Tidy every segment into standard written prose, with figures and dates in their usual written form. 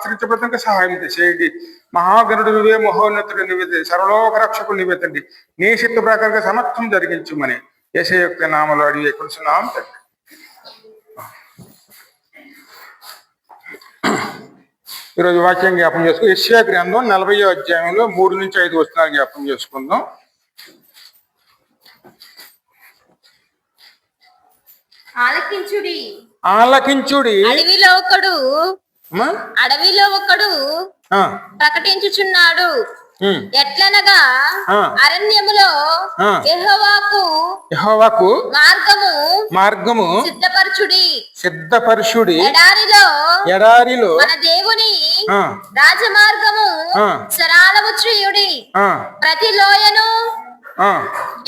ఆశ్రయించబడటానికి సహాయం చేయండి. మహాగణుడు నువ్వే, మహోన్నతుడు నువ్వే, సర్వలోక రక్షకుడు నువ్వే తండ్రి. నీ చిత్త ప్రకారంగా సమర్థం జరిగించమని యేసయ్య యొక్క నామములో అడిగి వేడుకొనుచున్నాం తండ్రి. ఈరోజు వాక్యం జ్ఞాపం చేసుకుని యెషయా గ్రంథం 40వ అధ్యాయంలో 3 నుంచి 5 వచనాలు జ్ఞాపం చేసుకుందాం. ఆలకించుడి అడవిలో ఒకడు ప్రకటించుచున్నాడు. ఎట్లనగా అరణ్యములో యెహోవాకు మార్గము సిద్ధపరచుడి. ఎడారిలో మన దేవుని రాజమార్గము సరళము చేయుడి. ప్రతి లోయను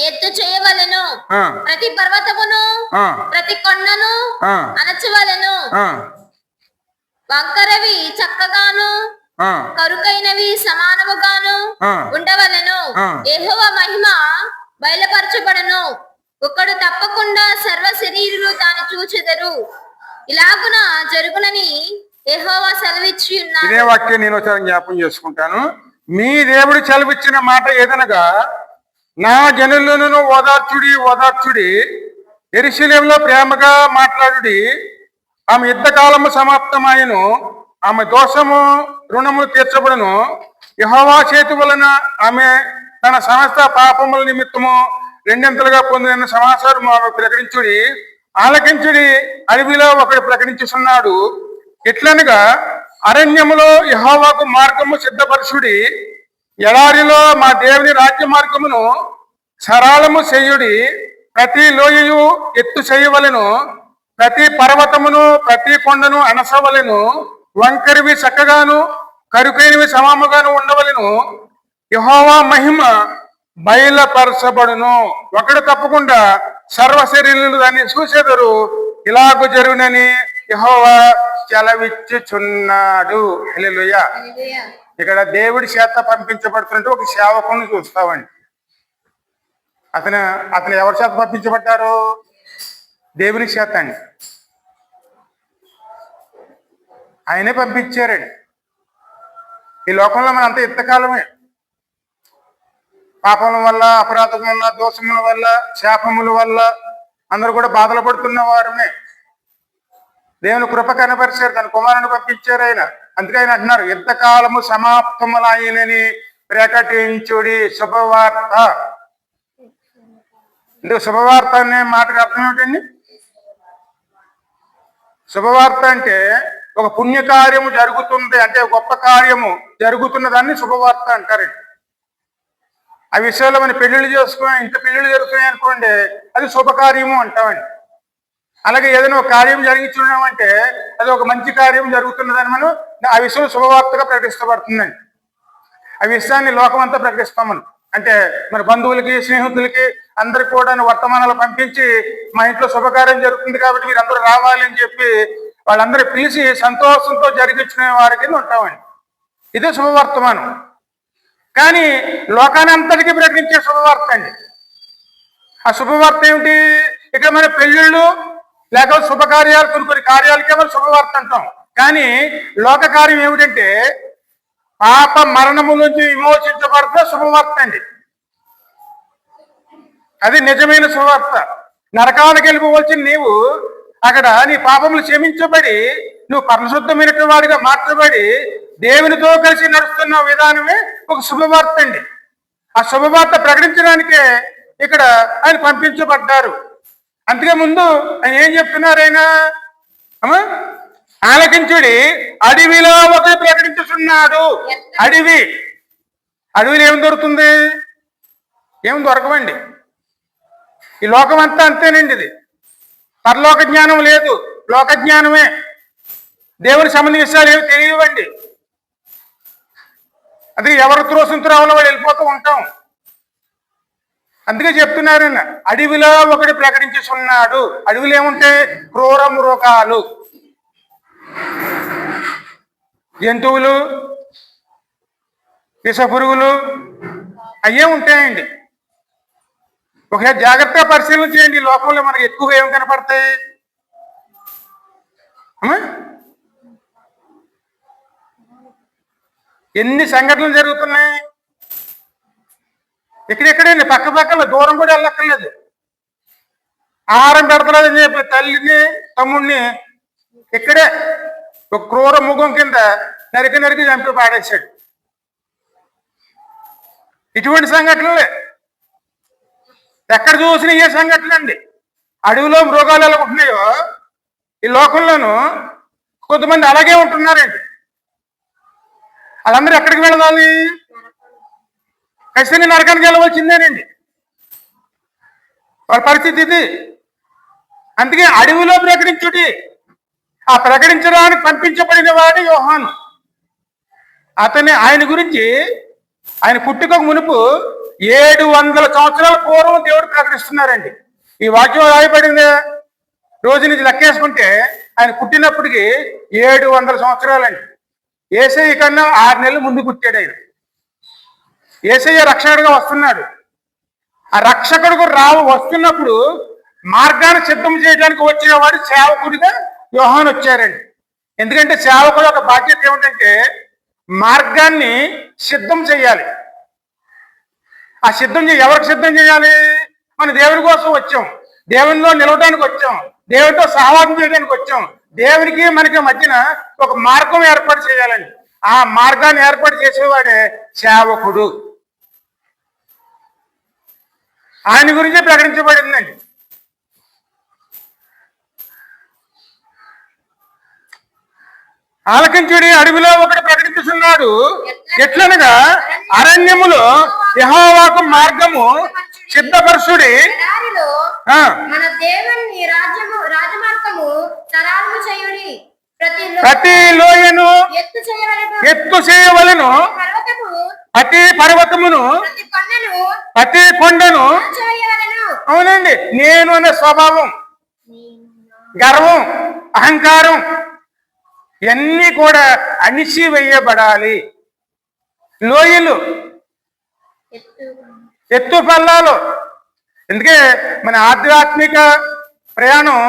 ఎత్తు చేయవలెను, ప్రతి పర్వతమును ప్రతి కొండను అణచవలెను. వంకరవి చక్కగాను కరుకైనవి సమానముగాను ఉండవలెను. యెహోవా మహిమ బయలుపరచబడను. ఒకడు తప్పకుండా సర్వ శరీరులు దాన్ని చూచెదరు. ఇలాగున జరుగునని యెహోవా సెలవిచ్చి ఉన్నాడు. ఇదే వాక్యం నేను జ్ఞాపం చేసుకుంటాను. మీ దేవుడు సెలవిచ్చిన మాట ఏదనగా, నా జనులను ఓదార్చుడి, యెరూషలేములో ప్రేమగా మాట్లాడుడి. ఆమె యుద్ధకాలము సమాప్తమాయను, ఆమె దోషము రుణములు తీర్చబడును. యెహోవా చేతి వలన ఆమె తన సమస్త పాపముల నిమిత్తము రెండింతలుగా పొందిన సమాచారం ఆమె ప్రకటించుడి. ఆలకించుడి, అడవిలో ఒకడు ప్రకటించుచున్నాడు. ఎట్లనగా అరణ్యములో యెహోవాకు మార్గము సిద్ధపరచుడి. ఎడారిలో మా దేవుని రాజ్య మార్గమును సరళము చేయుడి. ప్రతి లోయయు ఎత్తు చేయవలెను, ప్రతి పర్వతమును ప్రతి కొండను అణసవలెను. వంకరివి చక్కగాను కరుకైనవి సమాముగాను ఉండవలెను. యెహోవా మహిమ బయలుపరచబడును. ఒకడు తప్పకుండా సర్వ శరీరులు దాన్ని చూసేదరు. ఇలాగూ జరుగునని యెహోవా సెలవిచ్చుచున్నాడు. హల్లెలూయా. ఇక్కడ దేవుడి చేత పంపించబడుతున్నట్టు ఒక సేవకుని చూస్తామండి. అతను ఎవరి చేత పంపించబడ్డారు? దేవుని చేత అండి. ఆయనే పంపించారండి. ఈ లోకంలో మన అంతా ఇంతకాలమే పాపముల వల్ల, అపరాధం వల్ల, దోషముల వల్ల, శాపముల వల్ల అందరూ కూడా బాధలు పడుతున్న వారమే. దేవుని కృప కనపరిచారు, తన కుమారుని పంపించారు ఆయన. అందుకే ఆయన అంటున్నారు, యుద్ధకాలము సమాప్తములైనని ప్రకటించుడి. శుభవార్త. ఇందుకు శుభవార్త అనే మాటకు అర్థం ఏమిటండి? శుభవార్త అంటే ఒక పుణ్యకార్యము జరుగుతుంది, అంటే గొప్ప కార్యము జరుగుతున్న దాన్ని శుభవార్త అంటారండి. ఆ విషయంలో మనం పెళ్లిళ్ళు చేసుకుని ఇంత పెళ్లిళ్ళు జరుగుతున్నాయి అనుకోండి, అది శుభకార్యము అంటామండి. అలాగే ఏదైనా ఒక కార్యం జరిగించున్నామంటే అది ఒక మంచి కార్యం జరుగుతున్నదని మనం ఆ విషయం శుభవార్తగా ప్రకటిస్తబడుతుందండి. ఆ విషయాన్ని లోకమంతా ప్రకటిస్తాం మనం. అంటే మన బంధువులకి, స్నేహితులకి అందరికి కూడా వర్తమానాలు పంపించి, మా ఇంట్లో శుభకార్యం జరుగుతుంది కాబట్టి మీరు అందరూ రావాలి అని చెప్పి వాళ్ళందరూ పిలిచి సంతోషంతో జరిగించుకునే వారికి ఉంటామండి. ఇదే శుభవర్తమానం. కానీ లోకానంతటికీ ప్రకటించే శుభవార్త అండి. ఆ శుభవార్త ఏమిటి? ఇక మన పెళ్ళిళ్ళు లేకపోతే శుభకార్యాలు, కొన్ని కార్యాలకే మనం శుభవార్త అంటాం. కానీ లోక కార్యం ఏమిటంటే పాప మరణము నుంచి విమోచించబడితే శుభవార్త అండి. అది నిజమైన శుభవార్త. నరకానికి వెళ్ళిపోవలసిన నీవు అక్కడ నీ పాపములు క్షమించబడి నువ్వు పరిశుద్ధమైనటువంటి వాడిగా మార్చబడి దేవునితో కలిసి నడుస్తున్న విధానమే ఒక శుభవార్త అండి. ఆ శుభవార్త ప్రకటించడానికే ఇక్కడ ఆయన పంపించబడ్డారు. అందుకే ముందు ఆయన ఏం చెప్తున్నారు? ఆయన ఆలకించుడి, అడవిలో ఒకటి ప్రకటించుతున్నాడు. అడవిలో ఏం దొరుకుతుంది? ఏం దొరకవండి. ఈ లోకం అంతా అంతేనండి. ఇది పరలోక జ్ఞానం లేదు, లోక జ్ఞానమే. దేవుని సంబంధించిన విషయాలు ఏమి తెలియవండి. అది ఎవరు త్రోసింతో రావాలో వాళ్ళు వెళ్ళిపోతూ ఉంటాం. అందుకే చెప్తున్నారు, అడవిలో ఒకటి ప్రకటించున్నాడు. అడవిలో ఏముంటే క్రూర మృగాలు, జంతువులు, విష పురుగులు అయ్యే ఉంటాయండి. ఒకసారి జాగ్రత్తగా పరిశీలన చేయండి. ఈ లోకంలో మనకి ఎక్కువ ఏం కనపడతాయి? ఎన్ని సంఘటనలు జరుగుతున్నాయి. ఇక్కడెక్కడే పక్క పక్కన దూరం కూడా వెళ్ళక్కర్లేదు. ఆహారం పెడతలేదని చెప్పి తల్లిని తమ్ముడిని ఇక్కడే ఒక క్రూర ముఖం కింద నరికి చంపి పాడేశాడు. ఇటువంటి సంఘటనలే ఎక్కడ చూసినా ఏ సంఘటనలండి. అడవిలో మృగాలు ఎలా ఉంటున్నాయో ఈ లోకంలోనూ కొంతమంది అలాగే ఉంటున్నారండి. వాళ్ళందరూ ఎక్కడికి వెళ్ళాలి? ఖచ్చితంగా నరకానికి వెళ్ళవలసిందేనండి. వాళ్ళ పరిస్థితి ఇది. అందుకే అడవిలో ప్రకటించుడి. ఆ ప్రకటించడానికి పంపించబడిన వాడు యోహాను. ఆయన గురించి ఆయన పుట్టుకకు మునుపు 700 సంవత్సరాల పూర్వం దేవుడు ప్రకటిస్తున్నారండి. ఈ వాక్యం రాయబడింది రోజు నుంచి లెక్కేసుకుంటే ఆయన పుట్టినప్పటికి 700 సంవత్సరాలండి. యేసయ్య కన్నా 6 నెలలు ముందు పుట్టాడు ఆయన. యేసయ్య రక్షకుడుగా వస్తున్నాడు. ఆ రక్షకుడు వస్తున్నప్పుడు మార్గాన్ని సిద్ధం చేయడానికి వచ్చిన వాడు సేవకుడిగా యోహాను వచ్చారండి. ఎందుకంటే సేవకుడు ఒక బాధ్యత ఏమిటంటే మార్గాన్ని సిద్ధం చేయాలి. ఆ ఎవరికి సిద్ధం చేయాలి? మన దేవుని కోసం వచ్చాం, దేవునిలో నిలవడానికి వచ్చాం, దేవునితో సహవాసం చేయడానికి వచ్చాం. దేవునికి మనకి మధ్యన ఒక మార్గం ఏర్పాటు చేయాలండి. ఆ మార్గాన్ని ఏర్పాటు చేసేవాడే సేవకుడు. ఆయన గురించే ప్రకటించబడిందండి. ఆలకించుడి, అడవిలో ఒకటి ప్రకటిస్తున్నాడు. ఎట్లనగా అరణ్యములో యెహోవాకు మార్గము సిద్ధపరచుడి. ప్రతి లోయను ఎత్తు చేయవలెను, ప్రతి పర్వతమును ప్రతి కొండను. అవునండి, నేను అనే స్వభావం, గర్వం, అహంకారం ఇవన్నీ కూడా అణిచివేయబడాలి. లోయలు, ఎత్తు పల్లాలు. ఎందుకే మన ఆధ్యాత్మిక ప్రయాణం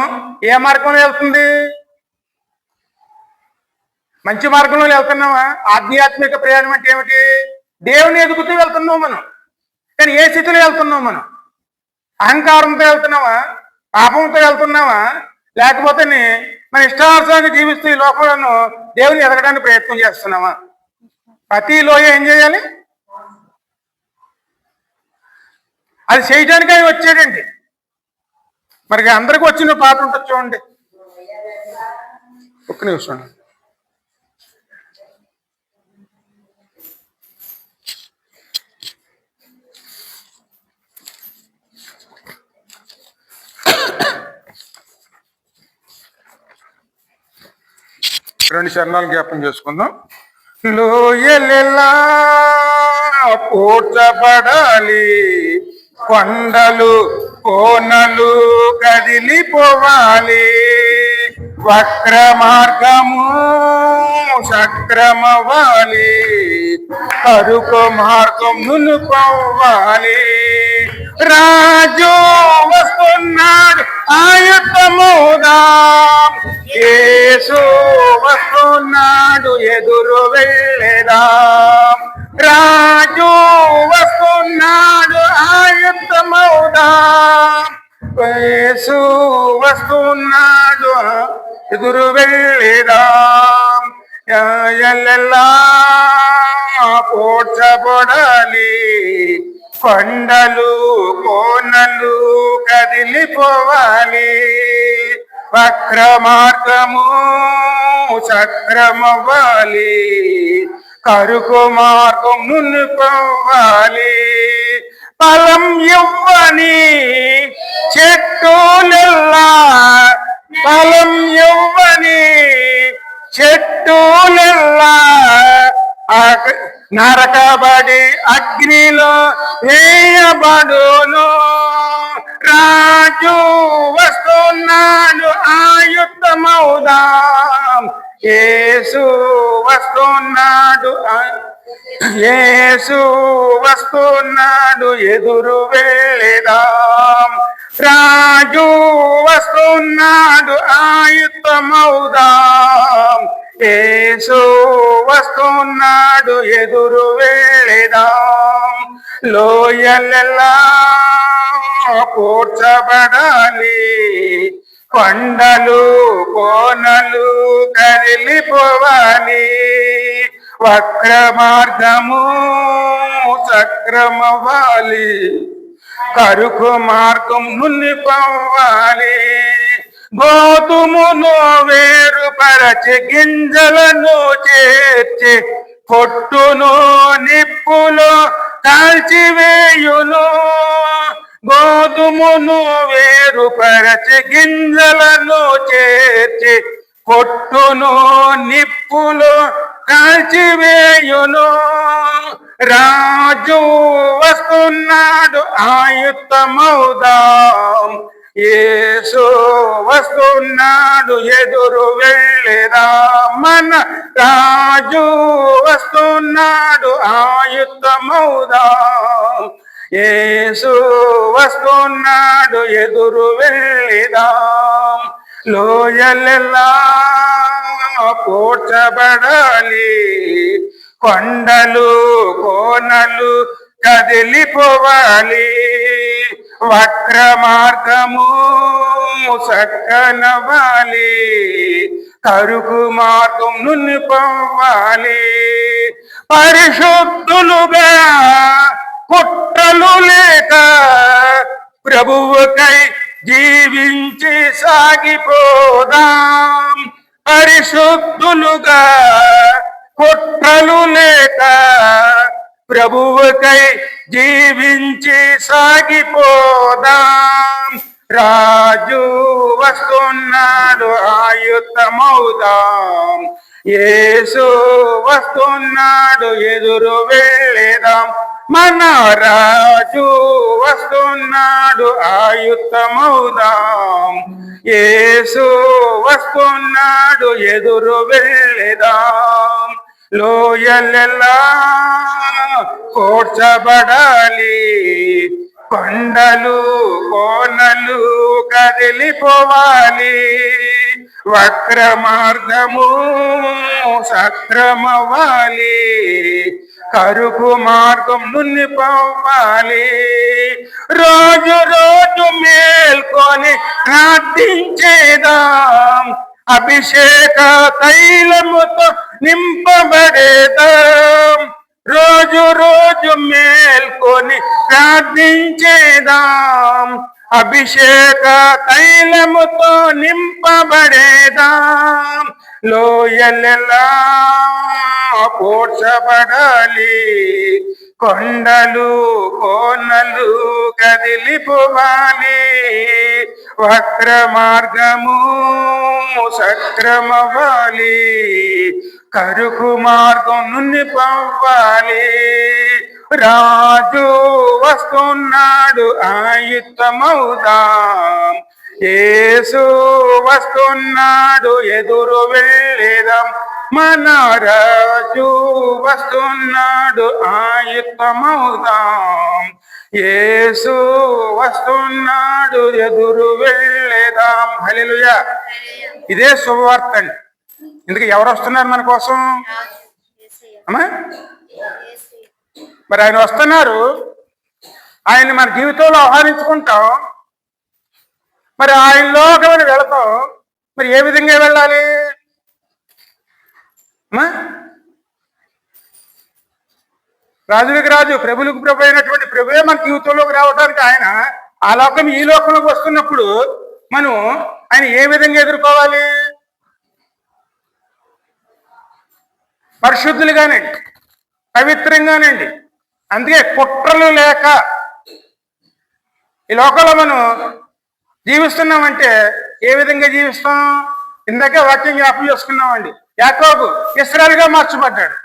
ఏ మార్గంలో వెళ్తుంది? మంచి మార్గంలో వెళ్తున్నావా? ఆధ్యాత్మిక ప్రయాణం అంటే ఏమిటి? దేవుని ఎదుగుతూ వెళ్తున్నావు మనం. కానీ ఏ స్థితిలో వెళ్తున్నావు మనం? అహంకారంతో వెళ్తున్నావా? పాపంతో వెళ్తున్నావా? లేకపోతే మన ఇష్టానుసారంగా జీవిస్తూ ఈ లోకంలో దేవుని ఎదగడానికి ప్రయత్నం చేస్తున్నావా? ప్రతి లోయ ఏం చేయాలి? అది చేయడానికి ఆయన వచ్చాడండి. మరి అందరికి వచ్చిన పాట ఉంటుంది చూడండి. ఒక్క నిమిషం. రెండు చరణాలు జ్ఞాపం చేసుకుందాం. లోయలెలా పూడ్చబడాలి, కొండలు కోనలు కదిలిపోవాలి, వక్ర మార్గము సక్రమవాలి, కరుకు మార్గం నునుకోవాలి. రాజు వస్తున్నాడు ఆయుధమౌదాం, యేసు వస్తున్నాడు ఎదురు వెళ్ళేదాం. రాజు వస్తున్నాడు ఆయుధమౌదాం, యేసు వస్తున్నాడు ఎదురు వెళ్ళేదాం. ఎల్లెల్లా పోడ్చబడాలి, కొండలు కోనలు కదిలిపోవాలి, వక్ర మార్గము సక్రమవ్వాలి, కరుకు మార్గం నునుకోవాలి. ఫలం ఇవ్వని చెట్టులెల్లా, ఫలం ఇవ్వని చెట్టులెల్లా నరకబడి అగ్నిలో వేయబడును. రాజు వస్తున్నాడు ఆయుధమౌదాం, యేసు వస్తున్నాడు, యేసు వస్తున్నాడు ఎదురు వెళ్ళేదాం. రాజు వస్తున్నాడు ఆయుధమౌదాం, యేసు వస్తున్నాడు వస్తున్నాడు ఎదురు వెళ్ళేదాం. లోయలెల్లా కూర్చబడాలి, కొండలు కోనలు కదిలిపోవాలి, వక్ర మార్గము సక్రమవ్వాలి, కరుకు మార్గం నుల్లిపోవాలి. గోధుమను వేరుపరచి గింజలను చేర్చి పొట్టును నిప్పులో కాల్చివేయును. గోధుమను వేరుపరచి గింజలను చేర్చి పొట్టును నిప్పులో కాల్చివేయును. రాజు వస్తున్నాడు ఆయుత్తమౌదాం, యేసు వస్తున్నాడు ఎదురు వెళ్ళేదాం. మన రాజు వస్తున్నాడు ఆయుత్తమౌదాం, యేసు వస్తున్నాడు ఎదురు వెళ్ళేదాం. లోయలెల్లా కూర్చబడాలి, కొండలు కోనలు కదిలిపోవాలి, వక్ర మార్గము సక్కనవాలి, కరుకు మార్గం నుల్లిపోవాలి. పరిశుద్ధులుగా కుట్రలు లేక ప్రభువుకై జీవించి సాగిపోదాం. పరిశుద్ధులుగా కుట్రలు లేక ప్రభువుకై జీవించి సాగిపోదాం. రాజు వస్తున్నాడు ఆయుత్తమౌదాం, యేసు వస్తున్నాడు ఎదురు వెళ్ళేదాం. మన రాజు వస్తున్నాడు ఆయుత్తమౌదాం, యేసు వస్తున్నాడు ఎదురు వెళ్ళేదాం. లోయలెల్లా కూర్చబడాలి, కొండలు కోనలు కదిలిపోవాలి, వక్ర మార్గము సక్రమవ్వాలి, కరుకు మార్గం నుల్లిపోవాలి. రోజు రోజు మేల్కొని ప్రార్థించేదాం, అభిషేక తైలముతో నింపబడేదాం. రోజు రోజు మేల్కొని ప్రార్థించేదాం, అభిషేక తైలముతో నింపబడేదాం. లోయలెల్లా కూర్చబడాలి, కొండలు కోనలు కదిలిపోవాలి, వక్ర మార్గము సక్రమవ్వాలి, కరుకు మార్గం నుల్లిపోవాలి. రాజు వస్తున్నాడు ఆయుత్తమౌదాం, యేసు వస్తున్నాడు ఎదురు వెళ్ళేదాం. మన రాజు వస్తున్నాడు ఆయుత్తమౌదాం, యేసు వస్తున్నాడు ఎదురు వెళ్ళేదాం. హల్లెలూయా. ఇదే శుభవార్త అండి. ఇందుకు ఎవరు వస్తున్నారు మన కోసం అమ్మా? మరి ఆయన వస్తున్నారు, ఆయన్ని మన జీవితంలో ఆహ్వానించుకుంటాం. మరి ఆయనలోకి మనం వెళతాం. మరి ఏ విధంగా వెళ్ళాలి అమ్మా? రాజులకు రాజు ప్రభులకు ప్రభు అయినటువంటి ప్రభువే మన జీవితంలోకి రావడానికి ఆయన ఆ లోకం ఈ లోకంలోకి వస్తున్నప్పుడు మనం ఆయన ఏ విధంగా ఎదుర్కోవాలి? పరిశుద్ధులుగానండి, పవిత్రంగానండి. అందుకే కుట్రలు లేక ఈ లోకంలో మనం జీవిస్తున్నామంటే ఏ విధంగా జీవిస్తాం? ఇందాకే వాక్యం జ్ఞాపకం చేసుకున్నామండి. యాకోబు ఇశ్రాయేలుగా మార్చబడ్డాడు.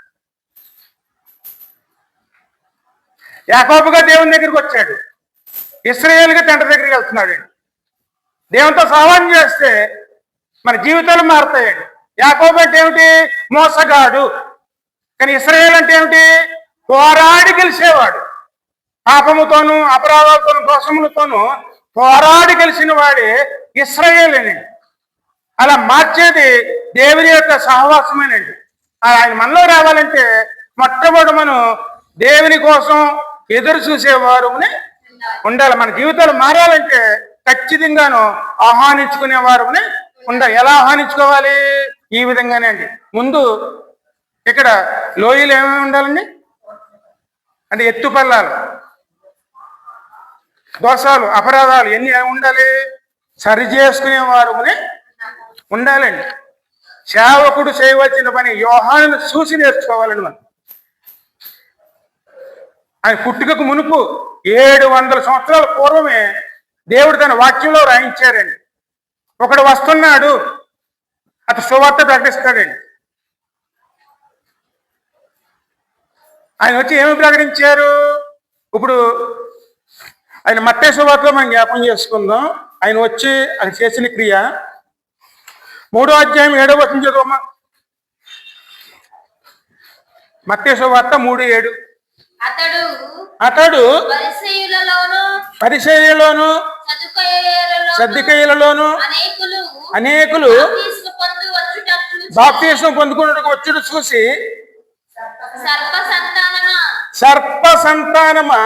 యాకోబుగా దేవుని దగ్గరికి వచ్చాడు, ఇశ్రాయేలుగా తండ్రి దగ్గరికి వెళ్తున్నాడు. దేవునితో సహవాసం చేస్తే మన జీవితాలు మారుతాయండి. యాకోబు అంటే ఏమిటి? మోసగాడు. కానీ ఇశ్రాయేలు అంటే ఏమిటి? పోరాడి గెలిచేవాడు. పాపముతోనూ అపరాధాలతోనూ దోషములతోనూ పోరాడి గెలిచిన వాడే ఇశ్రాయేలేనండి. అలా మార్చేది దేవుని యొక్క సహవాసమేనండి. ఆయన మనలో రావాలంటే మొట్టమొదటి మనం దేవుని కోసం ఎదురు చూసేవారుని ఉండాలి. మన జీవితాలు మారాలంటే ఖచ్చితంగాను ఆహ్వానించుకునేవారుని ఉండాలి. ఎలా ఆహ్వానించుకోవాలి? ఈ విధంగానే అండి. ముందు ఇక్కడ లోయలు ఏమేమి ఉండాలండి అంటే ఎత్తుపల్లాలు, దోషాలు, అపరాధాలు ఎన్ని ఉండాలి? సరి చేసుకునేవారుని ఉండాలండి. సేవకుడు చేయవలసిన పని యోహానును చూసి నేర్చుకోవాలండి. మనం ఆయన పుట్టుకకు మునుపు 700 సంవత్సరాల పూర్వమే దేవుడు తన వాక్యంలో రాయించారండి. ఒకడు వస్తున్నాడు, అతను సువార్త ప్రకటిస్తాడండి. ఆయన వచ్చి ఏమి ప్రకటించారు? ఇప్పుడు ఆయన మత్తయి సువార్తలో మనం జ్ఞాపకం చేసుకుందాం. ఆయన వచ్చి ఆయన చేసిన క్రియ 3వ అధ్యాయం 7వ వచనం చదువమ్మా. మత్తయి సువార్త 3:7. అతడు పరిసయ్యులలోను సద్దూకయ్యులలోను అనేకులు బాప్తిస్మం పొందుకున్నట్టుకు వచ్చుడు చూసి, సర్ప సంతానమా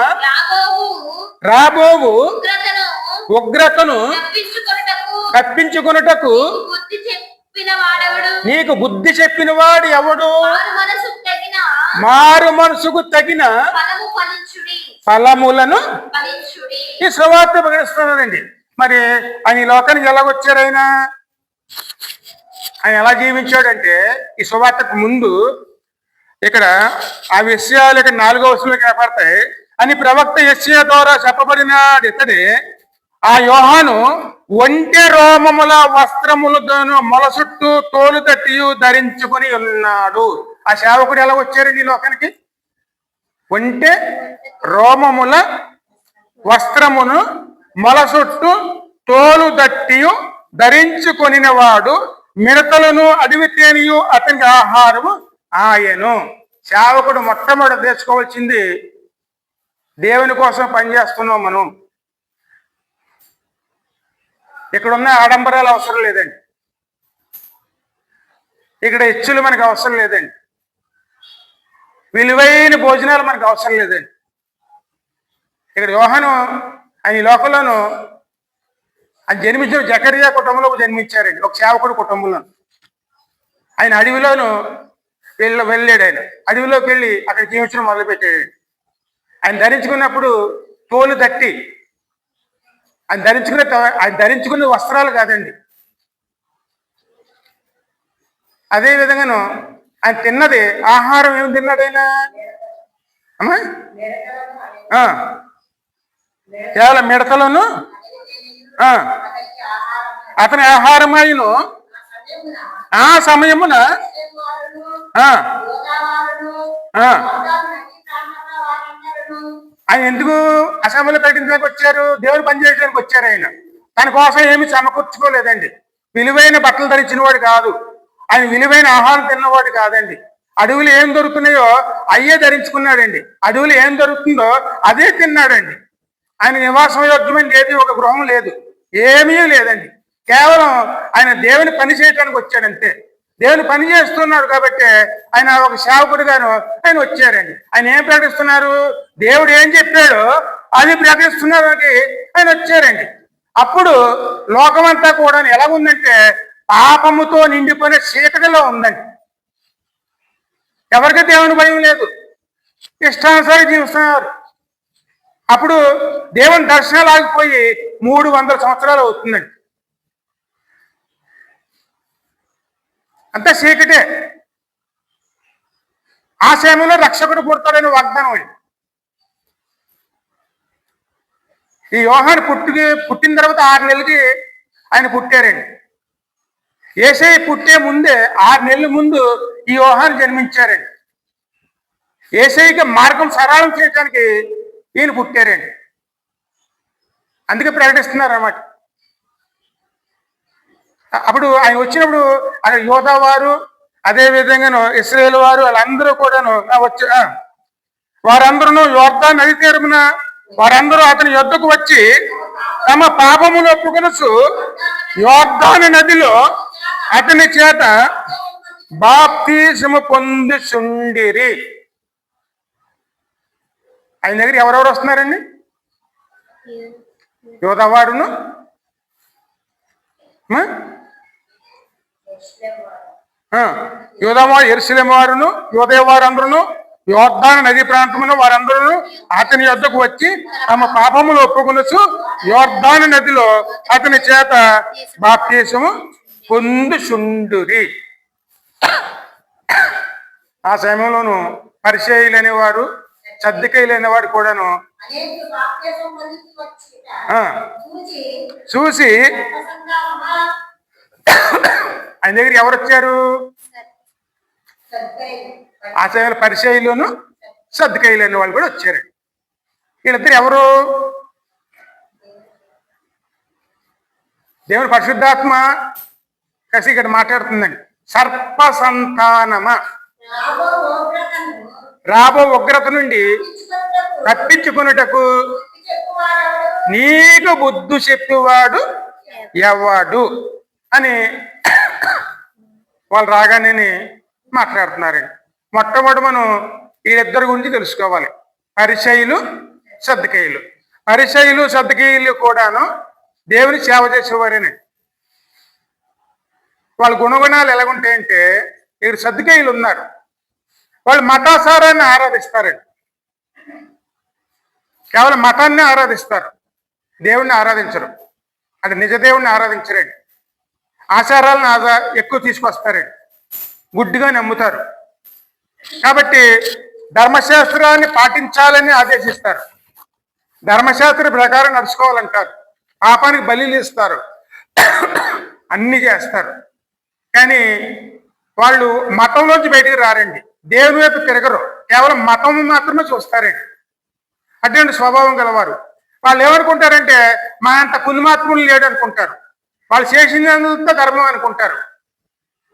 రాబోవు ఉగ్రతను తప్పించుకొనుటకు నీకు బుద్ధి చెప్పిన వాడు ఎవడు? మారు మనసుకు తగిన ఫలములను ఈ సువార్త ప్రకటిస్తున్నాడండి. మరి ఆయన ఈ లోకానికి ఎలాగొచ్చారు? ఆయన ఎలా జీవించాడంటే ఈ సువార్తకు ముందు ఇక్కడ ఆ విషయాలు ఇక్కడ 4వ వచనంలో కనపడతాయి. అని ప్రవక్త యెషయా ద్వారా చెప్పబడిన ఇతడే ఆ యోహాను ఒంటె రోమముల వస్త్రములను మొల చుట్టూ తోలు తట్టియు ధరించుకుని ఉన్నాడు. ఆ సేవకుడు ఎలా వచ్చారండి ఈ లోకానికి? ఒంటె రోమముల వస్త్రమును మొల చుట్టూ తోలు దట్టియు ధరించుకొనిన వాడు, మిడతలను అడవి తేనియు అతనికి ఆహారము ఆయను. సేవకుడు మొట్టమొదటి తెచ్చుకోవాల్సింది దేవుని కోసం పనిచేస్తున్నాం మనం. ఇక్కడున్న ఆడంబరాలు అవసరం లేదండి. ఇక్కడ హెచ్చులు మనకు అవసరం లేదండి. విలువైన భోజనాలు మనకు అవసరం లేదండి. ఇక్కడ యోహాను ఆయన లోకంలోను ఆయన జన్మించిన జకరియా కుటుంబంలో జన్మించారండి, ఒక సేవకుడు కుటుంబంలో. ఆయన అడవిలోను వెళ్ళాడు. ఆయన అడవిలోకి వెళ్ళి అక్కడ జీవించడం మొదలుపెట్టాడు. ఆయన ధరించుకున్నప్పుడు తోలు తట్టి, ఆయన ధరించుకున్న వస్త్రాలు కాదండి. అదే విధంగాను ఆయన తిన్నది ఆహారం ఏమి తిన్నాడు ఆయన? అమ్మా కేవలం మిడతలను అతని ఆహారం ఆయను ఆ సమయమున ఆయన ఎందుకు అసెంబ్లీ ప్రకటించడానికి వచ్చారు? దేవుని పని చేయడానికి వచ్చారు. ఆయన తన కోసం ఏమి సమకూర్చుకోలేదండి. విలువైన బట్టలు ధరించిన వాడు కాదు, ఆయన విలువైన ఆహారం తిన్నవాడు కాదండి. అడవులు ఏం దొరుకుతున్నాయో అయ్యే ధరించుకున్నాడండి. అడవులు ఏం దొరుకుతుందో అదే తిన్నాడండి. ఆయన నివాసం యోగ్యమైన ఏది ఒక గృహం లేదు, ఏమీ లేదండి. కేవలం ఆయన దేవుని పని చేయడానికి వచ్చాడంతే. దేవుని పని చేస్తున్నాడు కాబట్టి ఆయన ఒక సేవకుడిగాను ఆయన వచ్చారండి. ఆయన ఏం ప్రకటిస్తున్నారు? దేవుడు ఏం చెప్పాడో అది ప్రకటిస్తున్నానికి ఆయన వచ్చారండి. అప్పుడు లోకమంతా కూడా ఎలా ఉందంటే పాపముతో నిండిపోయిన చీకటిలో ఉందండి. ఎవరికి దేవుని భయం లేదు, ఇష్టానుసారి జీవిస్తున్నారు. అప్పుడు దేవుని దర్శనాలు ఆగిపోయి 300 సంవత్సరాలు అవుతుందండి. అంతా చీకటే. ఆ సమయంలో రక్షకుడు పుడతాడని వాగ్దానం అండి. ఈ యోహాను పుట్టిన తర్వాత 6 నెలలకి ఆయన పుట్టారండి. యేసయ్య పుట్టే ముందే 6 నెలల ముందు ఈ యోహాను జన్మించారండి. యేసయ్యకి మార్గం సరళం చేయడానికి ఈయన పుట్టారండి. అందుకే ప్రకటిస్తున్నారు అన్నమాట. అప్పుడు ఆయన వచ్చినప్పుడు అక్కడ యోధా వారు, అదే విధంగా ఇశ్రాయేలు వారు వాళ్ళందరూ కూడాను వారందరూ యోర్దాను నది తీరమున వారందరూ అతని యొద్దకు వచ్చి తమ పాపములు ఒప్పుకొనుచు యోర్దాను నదిలో అతని చేత బాప్తిసము పొందుచుండిరి. ఆయన దగ్గర ఎవరెవరు వస్తున్నారండి? యోధవారును యోధవారు, యెరూషలేము వారును, యోదయ వారందరూ, యోర్దాను నది ప్రాంతమున వారందరూ అతని యొద్దకు వచ్చి తమ పాపములు ఒప్పుకొనొచ్చు యోర్దాను నదిలో అతని చేత బాప్తీసము పొందుచుండురి. ఆ సమయంలోను పరిసయ్యులు అనేవారు, సద్దూకయ్యులు అనేవాడు కూడాను చూసి ఆయన దగ్గర ఎవరు వచ్చారు? ఆ సమయంలో పరిసయ్యులును సద్దూకయ్యులు అనే వాళ్ళు కూడా వచ్చారు. వీళ్ళిద్దరు ఎవరు? దేవుని పరిశుద్ధాత్మ కలిసి ఇక్కడ మాట్లాడుతుందండి. సర్ప సంతానమా, రాబో ఉగ్రత నుండి తప్పించుకున్నటకు నీకు బుద్ధి చెప్పేవాడు ఎవడు అని వాళ్ళు రాగానే మాట్లాడుతున్నారండి. మొట్టమొదటి మనం వీళ్ళిద్దరి గురించి తెలుసుకోవాలి. పరిసయ్యులు, సద్దూకయ్యులు. పరిసయ్యులు, సద్దూకయ్యులు కూడాను దేవుని సేవ చేసేవారేనండి. వాళ్ళ గుణగుణాలు ఎలాగుంటాయంటే, ఇక్కడ సద్దూకయ్యులు ఉన్నారు, వాళ్ళు మతాచారాన్ని ఆరాధిస్తారండి. కేవలం మతాన్ని ఆరాధిస్తారు, దేవుణ్ణి ఆరాధించరు. అంటే నిజ దేవుణ్ణి ఆరాధించరండి. ఆచారాలను ఎక్కువ తీసుకొస్తారండి, గుడ్డిగా నమ్ముతారు. కాబట్టి ధర్మశాస్త్రాన్ని పాటించాలని ఆదేశిస్తారు, ధర్మశాస్త్ర ప్రకారం నడుచుకోవాలంటారు, పాపానికి బలిలు ఇస్తారు, అన్ని చేస్తారు. కానీ వాళ్ళు మతంలోంచి బయటికి రారండి, దేవుని వైపు తిరగరు, కేవలం మతం మాత్రమే చూస్తారండి. అటువంటి స్వభావం గలవారు. వాళ్ళు ఏమనుకుంటారంటే మా అంత పుణ్యమాత్ములు లేడు అనుకుంటారు, వాళ్ళు చేసినంత ధర్మం అనుకుంటారు.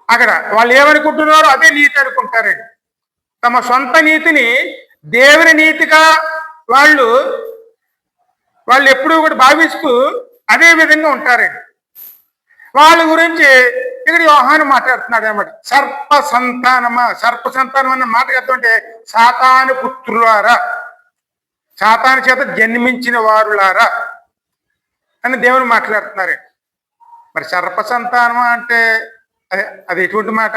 అక్కడ వాళ్ళు ఏమనుకుంటున్నారో అదే నీతి అనుకుంటారండి. తమ సొంత నీతిని దేవుని నీతిగా వాళ్ళు ఎప్పుడూ కూడా భావిస్తూ అదే విధంగా ఉంటారండి. వాళ్ళ గురించి ఇక్కడ యోహాను మాట్లాడుతున్నాడు అన్నమాట. సర్ప సంతానమా, సర్ప సంతానం అన్న మాట చెప్తుంటే సాతాను పుత్రులారా, సాతాను చేత జన్మించిన వారులారా అని దేవుని మాట్లాడుతున్నారు. మరి సర్ప సంతానమా అంటే అది ఎటువంటి మాట?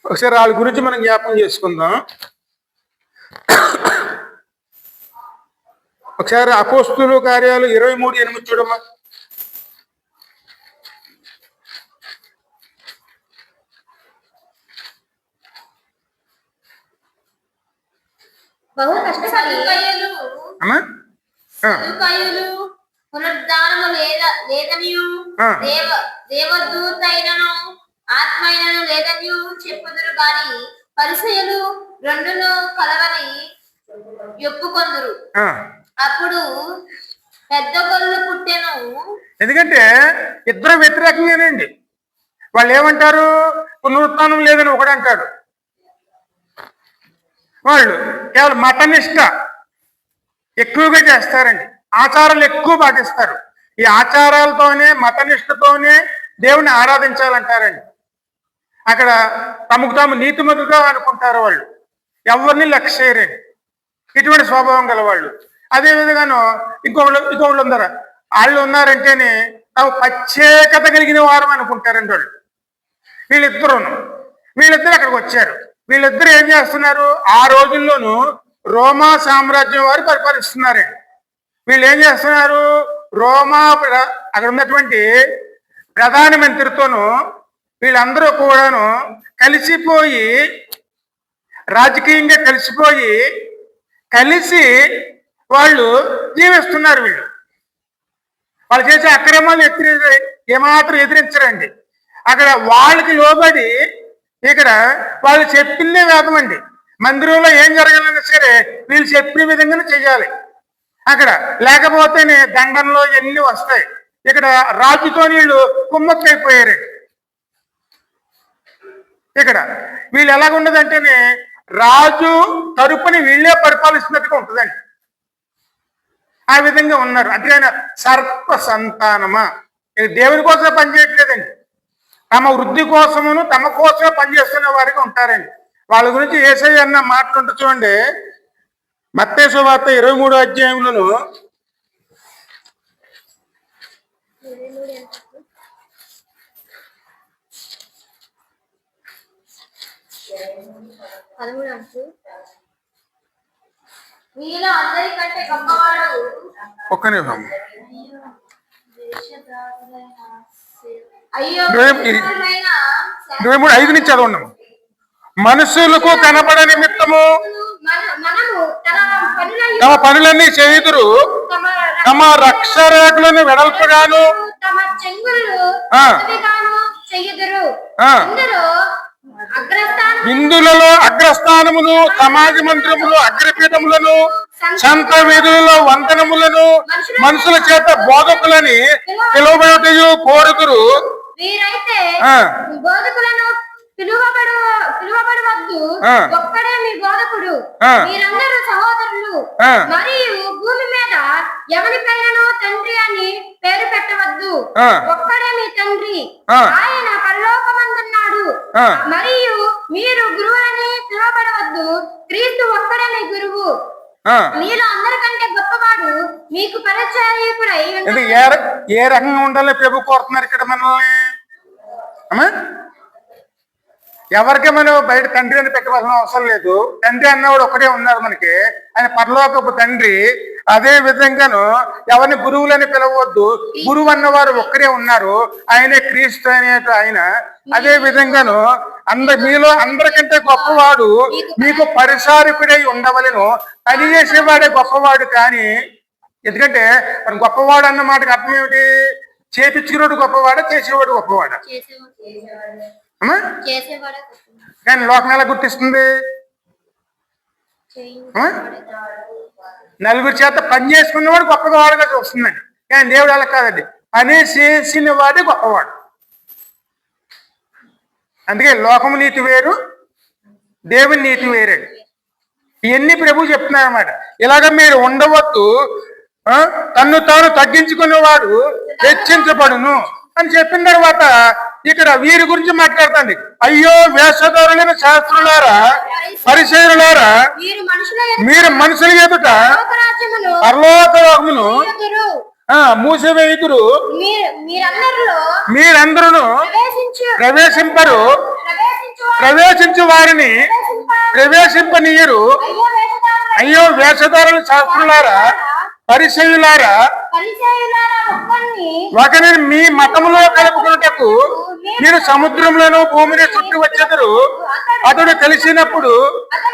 ఒకసారి వాళ్ళ గురించి మనం జ్ఞాపకం చేసుకుందాం. ఒకసారి అపోస్తుల కార్యాలు 23:8 చూడమ్మా. పునరుద్ధానము లేదనియు దేవదూతైనను ఆత్మైనను లేదనియు చెప్పుదురు గాని పరిసయ్యులు రెండును కలవని ఒప్పుకొందురు. అప్పుడు పెద్ద గొల్లు పుట్టెను. ఎందుకంటే ఇద్దరు వ్యతిరేకంగానండి. వాళ్ళు ఏమంటారు? పునరుత్థానం లేదని ఒకడు అంటాడు. వాళ్ళు కేవలం మతనిష్ట ఎక్కువగా చేస్తారండి, ఆచారాలు ఎక్కువ పాటిస్తారు. ఈ ఆచారాలతోనే మతనిష్టతోనే దేవుని ఆరాధించాలంటారండి. అక్కడ తమకు తాము నీతిమంతులుగా అనుకుంటారు. వాళ్ళు ఎవరిని లక్ష్య చేయరండి, ఇటువంటి స్వభావం గల వాళ్ళు. అదే విధంగాను ఇంకొకళ్ళు ఉన్నారు, వాళ్ళు ఉన్నారంటేనే తాము ప్రత్యేకత కలిగిన వారు అనుకుంటారండి వాళ్ళు. వీళ్ళిద్దరు అక్కడికి వచ్చారు. వీళ్ళిద్దరు ఏం చేస్తున్నారు? ఆ రోజుల్లోనూ రోమా సామ్రాజ్యం వారు పరిపాలిస్తున్నారండి. వీళ్ళు ఏం చేస్తున్నారు? అక్కడ ఉన్నటువంటి ప్రధానమంత్రితోనూ వీళ్ళందరూ కూడాను కలిసిపోయి, రాజకీయంగా కలిసి వాళ్ళు జీవిస్తున్నారు. వాళ్ళు చేసే అక్రమాలు ఏమాత్రం ఎదిరించరండి. అక్కడ వాళ్ళకి లోబడి ఇక్కడ వాళ్ళు చెప్పిందే వేదం అండి. మందిరంలో ఏం జరగాలన్నా సరే వీళ్ళు చెప్పిన విధంగానే చెయ్యాలి. అక్కడ లేకపోతేనే దండంలో ఎన్ని వస్తాయి. ఇక్కడ రాజుతో వీళ్ళు కుమ్మక్కైపోయారండి. ఇక్కడ వీళ్ళు ఎలాగుండదంటేనే రాజు తరపుని వీళ్ళే పరిపాలిస్తున్నట్టుగా ఉంటుందండి. ఆ విధంగా ఉన్నారు. అంటే సర్ప సంతానమా, దేవుని కోసం పనిచేయట్లేదండి, తమ వృద్ధి కోసమును తమ కోసమే పనిచేస్తున్న వారికి ఉంటారండి. వాళ్ళ గురించి యేసయ్య అన్న మాటలు చూడండి. మత్తయి సువార్త 23వ అధ్యాయంలోను 13 మీలో అందరికంటే గొప్పవాడు ఒక్క నిమిషం అయ్యో 23:5 నుంచి చదవండి. మనుషులకు కనబడ నిమిత్తము తమ పనులన్నీ చేయుదురు, తమ రక్షరేఖలను వెడల్పుగాను విందులలో అగ్రస్థానమును, సమాజ మందిరములు అగ్రపీఠములను, సంత వీధులలో వందనములను మనుషుల చేత బోధకులని పిలువబడుటయు కోరుదురు. వీరైతే బోధకులను పిలువబడవద్దు, ఒక్కడే మీ బోధకుడు, మీరందరూ సహోదరులు. మరియు భూమి మీద ఎవరికైనా తండ్రి అని పేరు పెట్టవద్దు, ఒక్కడే మీ తండ్రి, ఆయన పరలోకమందున్నాడు. మరియు మీరు గురువులని పిలువబడవద్దు, క్రీస్తు ఒక్కడే మీ గురువు. మీలో అందరికంటే గొప్పవాడు మీకు పరిచయకుడై ఏ రకంగా ఉండాలి ప్రభు కోరుతున్నారు ఇక్కడ మనల్ని. ఎవరికి మనం బయట తండ్రి అని పెట్టవలసిన అవసరం లేదు. తండ్రి అన్నవాడు ఒకటే ఉన్నారు మనకి, ఆయన పరలోకపు తండ్రి. అదే విధంగాను ఎవరిని గురువులని పిలవద్దు, గురువు అన్నవారు ఒక్కరే ఉన్నారు, ఆయనే క్రీస్తు అనేటు ఆయన. అదే విధంగాను మీలో అందరికంటే గొప్పవాడు మీకు పరిచారకుడై ఉండవలను. పని చేసేవాడే గొప్పవాడు కానీ, ఎందుకంటే మన గొప్పవాడు అన్న మాటకి అర్థం ఏమిటి? చేపించుకున్నాడు గొప్పవాడా, చేసేవాడు గొప్పవాడా? కానీ లోకం ఎలా గుర్తిస్తుంది? నలుగురి చేత పని చేసుకున్నవాడు గొప్పవాడుగా చూస్తుందండి. కానీ దేవుడు అలా కాదండి, పని చేసిన వాడే గొప్పవాడు. అందుకే లోకము నీతి వేరు, దేవుని నీతి వేరండి. ఇవన్నీ ప్రభు చెప్తున్నారు అన్నమాట. ఇలాగ మీరు ఉండవద్దు, తన్ను తాను తగ్గించుకున్నవాడు హెచ్చించబడును అని చెప్పిన తర్వాత ఇక్కడ వీరి గురించి మాట్లాడుతుంది. అయ్యో వేషధారులైన శాస్త్రులారా, పరిసయ్యులారా, మీరు మనుషుల ఎదుట పరలోకమును మూసివేయుదురు, మీరందరూ ప్రవేశింపరు, ప్రవేశించు వారిని ప్రవేశింపనీయరు. అయ్యో వేషధారుల శాస్త్రులారా, పరిసయ్యులారా, ఒకరిని మీ మతములో కలుపుకున్నటకు మీరు సముద్రంలోనూ భూమిని చుట్టూ వచ్చేదరు. అతడు తెలిసినప్పుడు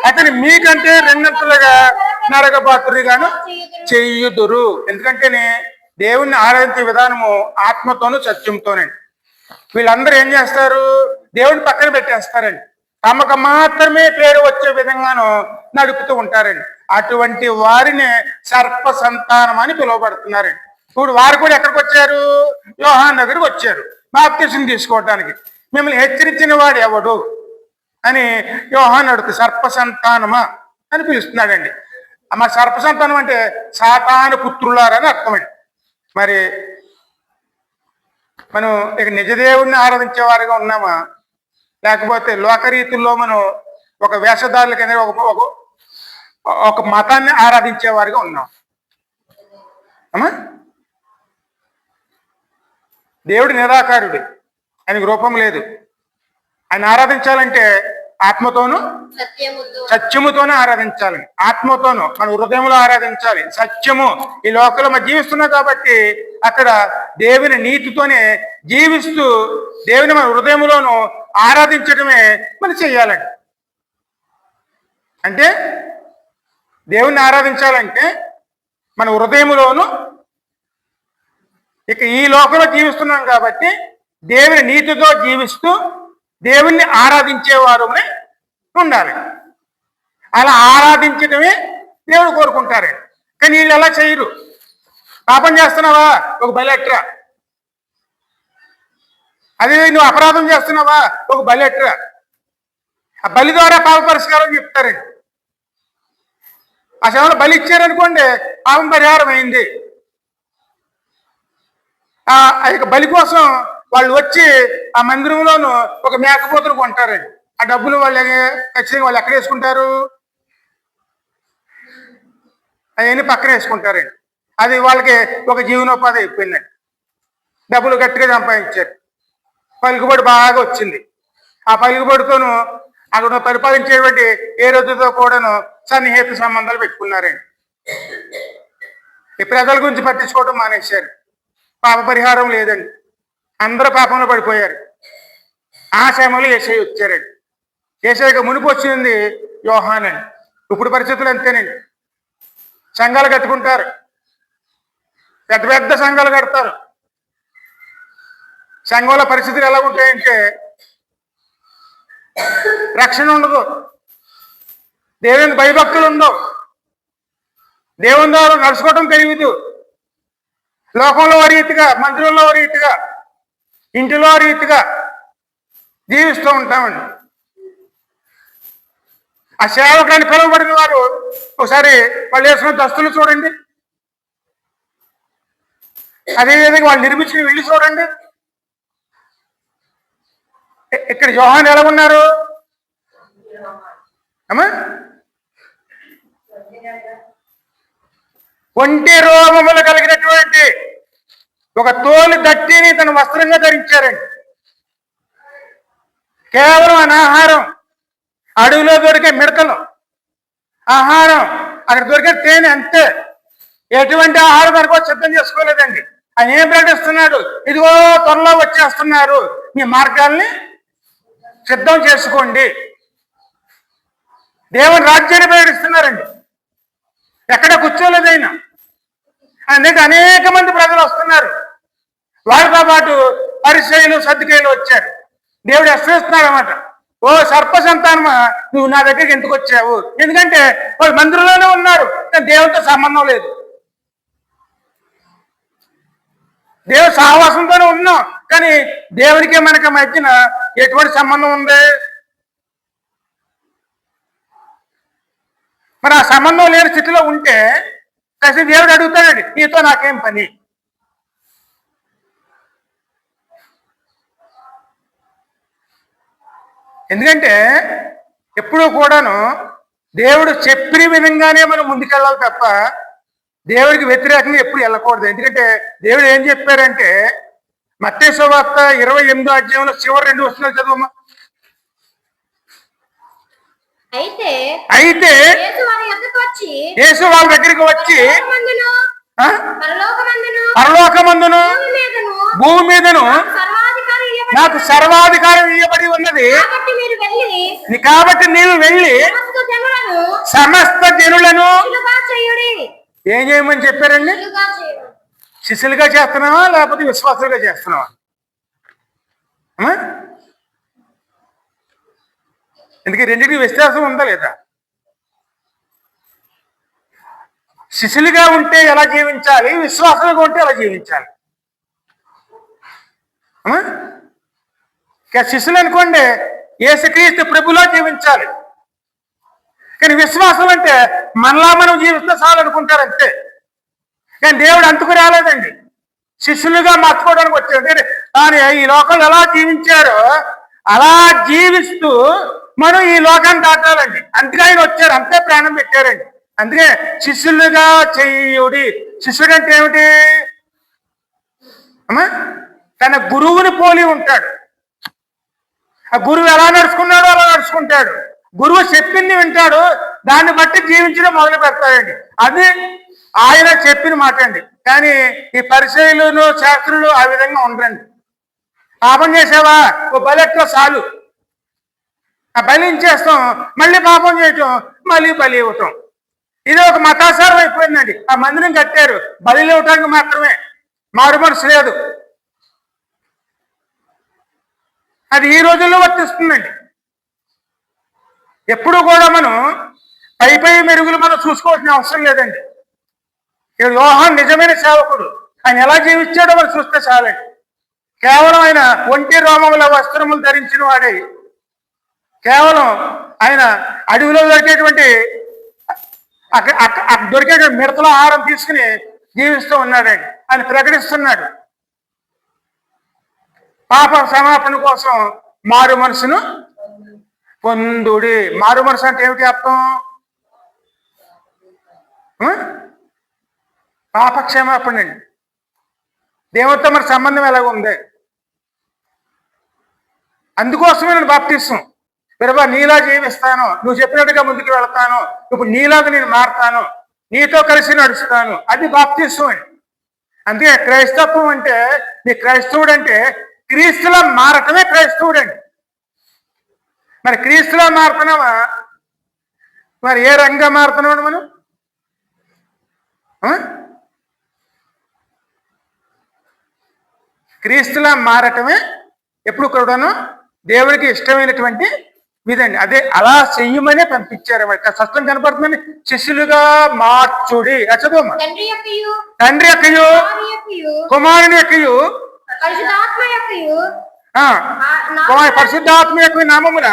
అతని మీకంటే రెండంతలుగా నరకపాత్రుడిగాను చెయ్యుదురు. ఎందుకంటేనే దేవుణ్ణి ఆరాధించే విధానము ఆత్మతోనూ సత్యంతోనండి. వీళ్ళందరూ ఏం చేస్తారు? దేవుడిని పక్కన పెట్టేస్తారండి, తమకు మాత్రమే పేరు వచ్చే విధంగాను నడుపుతూ ఉంటారండి. అటువంటి వారిని సర్ప సంతానం అని పిలువబడుతున్నారండి. ఇప్పుడు వారు కూడా ఎక్కడికి వచ్చారు? యోహాను దగ్గరికి వచ్చారు బాప్తిసం తీసుకోవడానికి. మిమ్మల్ని హెచ్చరించిన వాడు ఎవడు అని యోహాను అడుగుతుంది. సర్ప సంతానమా అని పిలుస్తున్నాడండి. మా సర్ప సంతానం అంటే సాతాను పుత్రులారని అర్థమండి. మరి మనం ఇక నిజదేవుడిని ఆరాధించే వారిగా ఉన్నామా, లేకపోతే లోకరీతుల్లో మనం ఒక వేషధారుల కింద ఒక మతాన్ని ఆరాధించే వారిగా ఉన్నాం? అమ్మా, దేవుడు నిరాకారుడు, ఆయనకు రూపం లేదు. ఆయన ఆరాధించాలంటే ఆత్మతోనూ సత్యముతోనూ ఆరాధించాలి. ఆత్మతోనూ మన హృదయంలో ఆరాధించాలి. సత్యము ఈ లోకంలో మనం జీవిస్తున్నాం కాబట్టి అక్కడ దేవుని నీతితోనే జీవిస్తూ దేవుని మన హృదయంలోనూ ఆరాధించడమే మనం చెయ్యాలండి. అంటే దేవుణ్ణి ఆరాధించాలంటే మన హృదయంలోనూ ఇక ఈ లోకంలో జీవిస్తున్నాం కాబట్టి దేవుని నీతితో జీవిస్తూ దేవుణ్ణి ఆరాధించేవారు ఉండాలి. అలా ఆరాధించడమే దేవుడు కోరుకుంటారు. కానీ వీళ్ళు ఎలా చేయరు. పాపం చేస్తున్నావా, ఒక బలెట్రా. అదే నువ్వు అపరాధం చేస్తున్నావా, ఒక బలెట్రా. ఆ బలి ద్వారా పాప పరిష్కారం చెప్తారండి. ఆ సమయంలో బలి ఇచ్చారనుకోండి, పాపం పరిహారం అయింది. ఆ యొక్క బలి కోసం వాళ్ళు వచ్చి ఆ మందిరంలోను ఒక మేకపోతులు కొంటారండి. ఆ డబ్బులు వాళ్ళు ఖచ్చితంగా వాళ్ళు ఎక్కడ వేసుకుంటారు? అవన్నీ పక్కన వేసుకుంటారండి. అది వాళ్ళకి ఒక జీవనోపాధి అయిపోయిందండి. డబ్బులు గట్టిగా సంపాదించారు. పలుకుబడి బాగా వచ్చింది. ఆ పలుకుబడితోనూ అక్కడ పరిపాలించేటువంటి ఏ రోజుతో కూడాను సన్నిహిత సంబంధాలు పెట్టుకున్నారండి. ఈ ప్రజల గురించి పట్టించుకోవడం మానేశారు. పాప పరిహారం లేదండి. అందరూ పాపంలో పడిపోయారు. ఆ సమయంలో యేసయ్య వచ్చారండి. యేసయ్యకు మునుపు వచ్చింది యోహానండి. ఇప్పుడు పరిస్థితులు అంతేనండి. సంఘాలు కట్టుకుంటారు, పెద్ద పెద్ద సంఘాలు కడతారు. సంఘంలో పరిస్థితులు ఎలా ఉంటాయంటే రక్షణ ఉండదు, దేవుని భయభక్తులు ఉండవు, దేవుని ద్వారా నడుచుకోవటం తెలియదు. లోకంలో ఓ రీతిగా, మందిరంలో ఓ రీతిగా, ఇంటిలో రీతిగా జీవిస్తూ ఉంటామండి. ఆ సేవకులని పిలువబడిన వారు ఒకసారి వాళ్ళు వేసుకున్న దస్తులు చూడండి, అదేవిధంగా వాళ్ళు నిర్మించిన ఇల్లు చూడండి. ఇక్కడ యోహాను ఎలా ఉన్నారు అమ్మా? ఒంటి రోమములు కలిగినటువంటి ఒక తోలు దట్టిని తన వస్త్రంగా ధరించారండి. కేవలం అనాహారం, అడవిలో దొరికే మిడతలు ఆహారం, అక్కడ దొరికే తేనె, అంతే. ఎటువంటి ఆహారం అనుకో సిద్ధం చేసుకోలేదండి. ఆయన ఏం ప్రకటిస్తున్నాడు? ఇదిగో త్వరలో వచ్చేస్తున్నారు, మీ మార్గాల్ని సిద్ధం చేసుకోండి. దేవుని రాజ్యాన్ని ప్రకటిస్తున్నారండి. ఎక్కడ కూర్చోలేదు ఆయన. అందుకే అనేక మంది ప్రజలు వస్తున్నారు. వారితో పాటు పరిసయ్యులు, సద్దుకయ్యులు వచ్చారు. దేవుడు హెచ్చరిస్తున్నాడు అన్నమాట. ఓ సర్ప సంతానమా, నువ్వు నా దగ్గరికి ఎందుకు వచ్చావు? ఎందుకంటే వాళ్ళు మందిరంలోనే ఉన్నారు, కానీ దేవుడితో సంబంధం లేదు. దేవుడు సహవాసంతోనే ఉన్నాం, కానీ దేవుడికి మనకి మధ్యన ఎటువంటి సంబంధం ఉంది? మరి ఆ సంబంధం లేని స్థితిలో ఉంటే కలిసి దేవుడు అడుగుతాడు, నీతో నాకేం పని? ఎందుకంటే ఎప్పుడూ కూడాను దేవుడు చెప్పిన విధంగానే మనం ముందుకెళ్ళాలి తప్ప దేవుడికి వ్యతిరేకంగా ఎప్పుడు వెళ్ళకూడదు. ఎందుకంటే దేవుడు ఏం చెప్పారంటే మత్తయి సువార్త 28వ అధ్యాయంలో చివరి 2 వచనాలు చదువమ్మా. అయితే యేసు వాళ్ళ దగ్గరికి వచ్చి పరలోకమందును భూమి మీదను నాకు సర్వాధికారం ఇవ్వబడి ఉన్నది, కాబట్టి నీవు వెళ్ళి సమస్త జనులను ఏం చేయమని చెప్పారండి? శిష్యులుగా చేస్తున్నావా లేకపోతే విశ్వాసులుగా చేస్తున్నావా? ఎందుకంటే రెండింటికి వ్యత్యాసం ఉందా లేదా? శిష్యులుగా ఉంటే ఎలా జీవించాలి, విశ్వాసులుగా ఉంటే ఎలా జీవించాలి? శిష్యులు అనుకోండి యేసుక్రీస్తు ప్రభులా జీవించాలి, కానీ విశ్వాసం అంటే మనలా మనం జీవిస్తే చాలు అనుకుంటారు అంతే. కానీ దేవుడు అంతకు రాలేదండి, శిష్యులుగా మార్చుకోవడానికి వచ్చాడు. కానీ ఈ లోకంలో ఎలా జీవించారో అలా జీవిస్తూ మనం ఈ లోకాన్ని దాటాలండి. అందుకే ఆయన వచ్చారు, అంతే ప్రాణం పెట్టారండి. అందుకే శిష్యులుగా చెయ్యుడి. శిష్యుడు అంటే ఏమిటి అమ్మా? తన గురువుని పోలి ఉంటాడు. ఆ గురువు ఎలా నడుచుకున్నాడో అలా నడుచుకుంటాడు. గురువు చెప్పింది వింటాడు, దాన్ని బట్టి జీవించడం మొదలు పెడతాడండి. అది ఆయన చెప్పిన మాట అండి. కానీ ఈ పరిచయులు, శాస్త్రులు ఆ విధంగా ఉండరండి. పాపం చేసావా, ఓ బలెట్లో చాలు, ఆ బలించేస్తాం, మళ్ళీ పాపం చేయటం, మళ్ళీ బలి ఇవ్వటం. ఇది ఒక మతాచారం అయిపోయిందండి. ఆ మందిరం కట్టారు బలి ఇవ్వటానికి మాత్రమే, మారు మనసు లేదు. అది ఈ రోజుల్లో వర్తిస్తుందండి. ఎప్పుడు కూడా మనం పై మెరుగులు మనం చూసుకోవాల్సిన అవసరం లేదండి. ఇక్కడ యోహాను నిజమైన సేవకుడు, ఆయన ఎలా జీవించాడో మనం చూస్తే చాలండి. కేవలం ఆయన ఒంటి రోమముల వస్త్రములు ధరించిన వాడే, కేవలం ఆయన అడవిలో దొరికేటువంటి దొరికే మిడతల ఆహారం తీసుకుని జీవిస్తూ ఉన్నాడండి. ఆయన ప్రకటిస్తున్నాడు. పాప క్షమాపణ కోసం మారు మనసును పొందుడి. మారు మనసు అంటే ఏమిటి అర్థం? పాప క్షమాపణ అండి. దేవుడితో మన సంబంధం ఎలాగ ఉంది? అందుకోసమే నేను బాప్తిస్తం. ప్రభా నీలా జీవిస్తాను, నువ్వు చెప్పినట్టుగా ముందుకు వెళ్తాను, ఇప్పుడు నీలాగా నేను మారుతాను, నీతో కలిసి నడుస్తాను, అది బాప్తిస్తం అండి. అందుకే క్రైస్తత్వం అంటే, నీ క్రైస్తవుడు అంటే క్రీస్తులా మారటమే క్రైస్తవుడు అండి. మరి క్రీస్తులా మారుతున్నావా? మరి ఏ రంగా మారుతున్నాడు మనం? క్రీస్తులా మారటమే ఎప్పుడు కూడాను దేవుడికి ఇష్టమైనటువంటి విధండి. అదే అలా చెయ్యమనే పంపించారు. స్పష్టం కనపడుతుందని శిష్యులుగా మార్చుడి. చదువు. తండ్రి యొక్కయు కుమారుని యొక్కయు పరిశుద్ధాత్మ యొక్క నామమున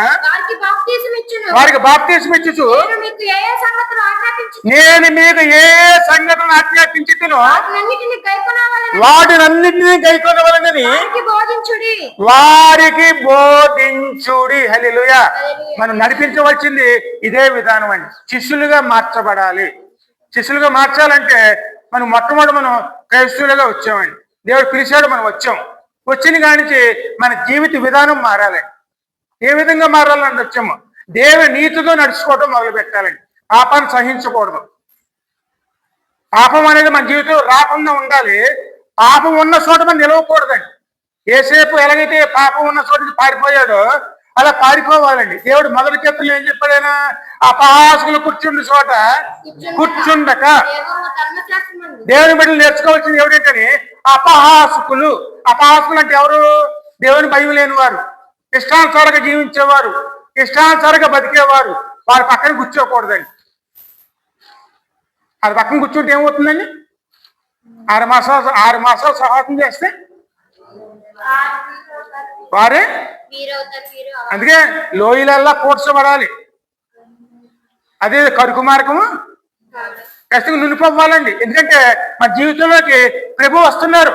వారికి బాప్తిస్మం ఇచ్చుచు నేను మీకు ఏ సంగతులను ఆజ్ఞాపించుతునో వాటినన్నిటినీ గైకొనవలెనని వారికి బోధించుడి. హల్లెలూయా. మనం నడిపించవలసింది ఇదే విధానం అండి. శిష్యులుగా మార్చబడాలి. శిష్యులుగా మార్చాలంటే మనం మొట్టమొదటి మనం క్రైస్తవులుగా వచ్చామండి. దేవుడు పిలిచాడు, మనం వచ్చాం. వచ్చిన కానించి మన జీవిత విధానం మారాలి. ఏ విధంగా మారాలని వచ్చాము? దేవుని నీతితో నడుచుకోవడం మొదలు పెట్టాలండి. పాపాన్ని సహించకూడదు. పాపం అనేది మన జీవితంలో రాకుండా ఉండాలి. పాపం ఉన్న చోట మనం నిలవకూడదండి. ఏసేపు ఎలాగైతే పాపం ఉన్న చోట పారిపోయాడో అలా పారిపోవాలండి. దేవుడు మొదటి కీర్తనలో ఏం చెప్పాడైనా? అపహాసకులు కూర్చుండే చోట కూర్చుండక. దేవుని బిడ్డలు నేర్చుకోవాల్సింది ఏమిటంటే అపహాసకులు. అపహాసకులు అంటే ఎవరు? దేవుని భయం లేని వారు, ఇష్టానుసారంగా జీవించేవారు, ఇష్టానుసారంగా బతికేవారు. వారి పక్కన కూర్చోకూడదండి. అది పక్కన కూర్చుంటే ఏమవుతుందండి? 6 మాసాలు సహాసం చేస్తే వారే. అందుకే లోయలల్లా కూర్చోబడాలి. అదే కరుకు మార్గము ఖచ్చితంగా నునిపోవాలండి. ఎందుకంటే మన జీవితంలోకి ప్రభు వస్తున్నారు.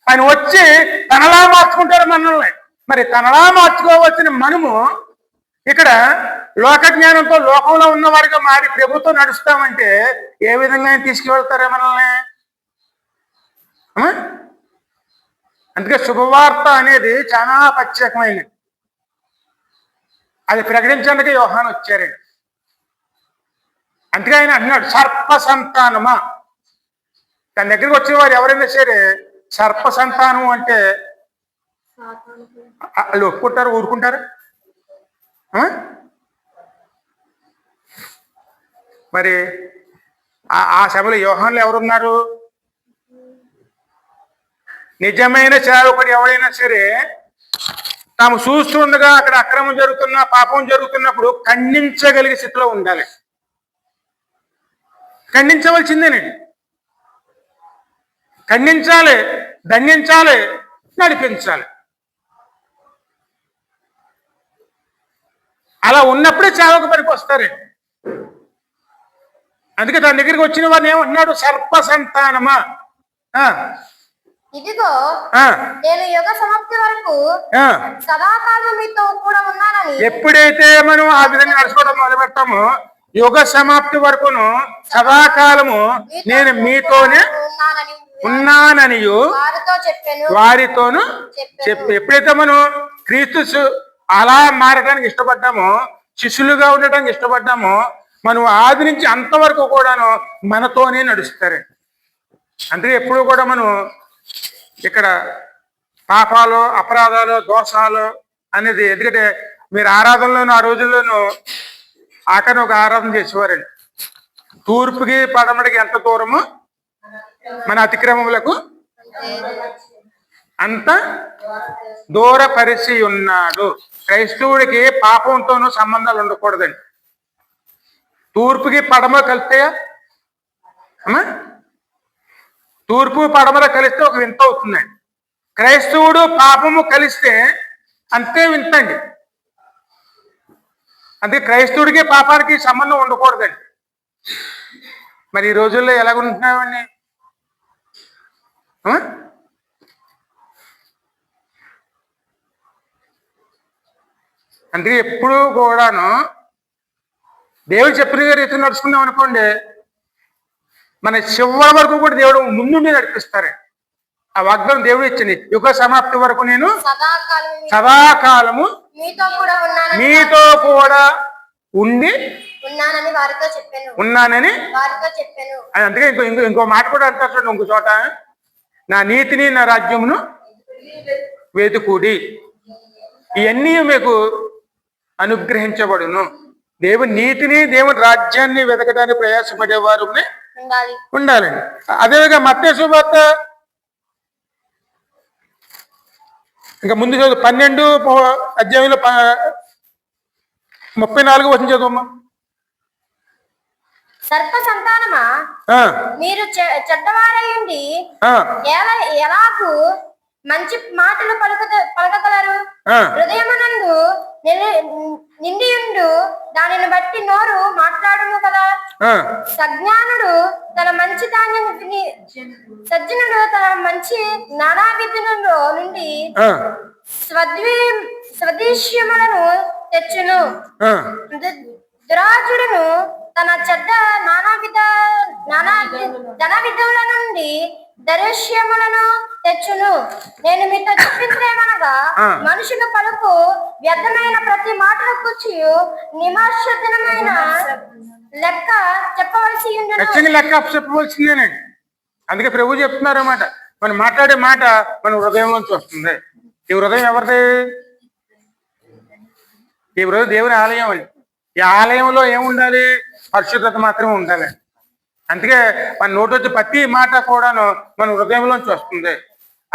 ఆయన వచ్చి తనలా మార్చుకుంటారు మనల్ని. మరి తనలా మార్చుకోవచ్చిన మనము ఇక్కడ లోక జ్ఞానంతో లోకంలో ఉన్న వారిగా మారి ప్రభుతో నడుస్తామంటే ఏ విధంగా తీసుకువెళ్తారా మనల్ని? అందుకే శుభవార్త అనేది చాలా ప్రత్యేకమైనది. అది ప్రకటించడానికి యోహాను వచ్చారండి. అందుకే ఆయన అన్నాడు, సర్ప సంతానమా. తన దగ్గరికి వచ్చే వారు ఎవరైనా సరే సర్ప సంతానం అంటే వాళ్ళు ఒప్పుకుంటారు, ఊరుకుంటారు? మరి ఆ సభలో యోహాన్లు ఎవరున్నారు? నిజమైన సేవకుడు ఎవరైనా సరే తాము చూస్తుండగా అక్కడ అక్రమం జరుగుతున్నా, పాపం జరుగుతున్నప్పుడు ఖండించగలిగే స్థితిలో ఉండాలి. ఖండించవలసిందేనండి. ఖండించాలి, దండించాలి, నడిపించాలి. అలా ఉన్నప్పుడే సేవకు పనికి వస్తారండి. అందుకే తన దగ్గరికి వచ్చిన వారిని ఏమంటున్నాడు? సర్ప సంతానమా. ఇదిగో నేను యుగ సమాప్తి వరకు సదాకాలం మీతో కూడా ఉన్నానని. ఎప్పుడైతే మనం ఆ విధంగా నడుచుకోవడం మొదలు పెట్టామో యుగ సమాప్తి వరకును సదాకాలము నేను మీతోనే ఉన్నానని వారితోను చెప్పి. ఎప్పుడైతే మనం క్రీస్తు అలా మారడానికి ఇష్టపడ్డామో, శిష్యులుగా ఉండటానికి ఇష్టపడ్డామో, మనం ఆది నుంచి అంతవరకు కూడాను మనతోనే నడుస్తారండి. అందుకే ఎప్పుడు కూడా మనం ఇక్కడ పాపాలు, అపరాధాలు, దోషాలు అనేది, ఎందుకంటే మీరు ఆరాధనలోను ఆ రోజుల్లోనూ ఆఖరి ఒక ఆరాధన చేసేవారండి. తూర్పుకి పడమటికి ఎంత దూరము మన అతిక్రమములకు అంత దూరపరిచి ఉన్నాడు. క్రైస్తవుడికి పాపంతోనూ సంబంధాలు ఉండకూడదండి. తూర్పుకి పడమ కలిస్తాయా అమ్మా? తూర్పు పడమర కలిస్తే ఒక వింత అవుతుందండి. క్రైస్తవుడు పాపము కలిస్తే అంతే వింతండి. అందుకే క్రైస్తవుడికి పాపానికి సంబంధం ఉండకూడదండి. మరి ఈ రోజుల్లో ఎలాగుంటున్నామండి? అందుకే ఎప్పుడు కూడాను దేవుడు చెప్పిన రీతిలో నడుచుకున్నాం అనుకోండి, మన చివరి వరకు కూడా దేవుడు ముందుండి నడిపిస్తారు. ఆ వాగ్దానం దేవుడు ఇచ్చింది, యుగ సమాప్తి వరకు నేను సదాకాలము మీతో కూడా ఉండి ఉన్నానని. అందుకే ఇంకో మాట కూడా అంటారు ఇంకో చోట, నా నీతిని నా రాజ్యమును వెతుకుడి, ఇవన్నీ మీకు అనుగ్రహించబడును. దేవుని నీతిని దేవుని రాజ్యాన్ని వెతకడానికి ప్రయాసపడేవారు ఉండాలండి. అదేవిధంగా మత్తయి సువార్త ఇంకా ముందు చదువు 12 అధ్యాయంలో 34 వచ్చిన చదువమ్మా. సర్ప సంతానమా, మీరు చెడ్డవారయ్యండి ఎలాగూ మంచి మాటలు పలకగలరు? హృదయమునందు నిండియుండు దానిని బట్టి నోరు మాట్లాడును కదా. సజ్ఞానుడు తన మంచి ధాన్యం సజ్జనుడు తన మంచి నానావిధులలో నుండి స్వదేశ్యములను తెచ్చును. దురాజుడును తన చెడ్డ ధన విధుల నుండి దర్శ్యములను తెచ్చును. నేను మీతో చెప్పిందేమనగా, మనుషుల పలుకు వ్యర్థమైన ప్రతి మాటలు కూర్చి నిమాశమైన లెక్క చెప్పవలసిందేనండి. అందుకే ప్రభు చెప్తున్నారు అన్నమాట, మనం మాట్లాడే మాట మన హృదయంలోంచి వస్తుంది. ఈ హృదయం ఎవరిది? ఈ హృదయం దేవుని ఆలయం అండి. ఈ ఆలయంలో ఏముండాలి? పరిశుద్ధత మాత్రమే ఉండాలి. అందుకే మన నోటి వచ్చి ప్రతి మాట కూడాను మన హృదయంలోంచి వస్తుంది.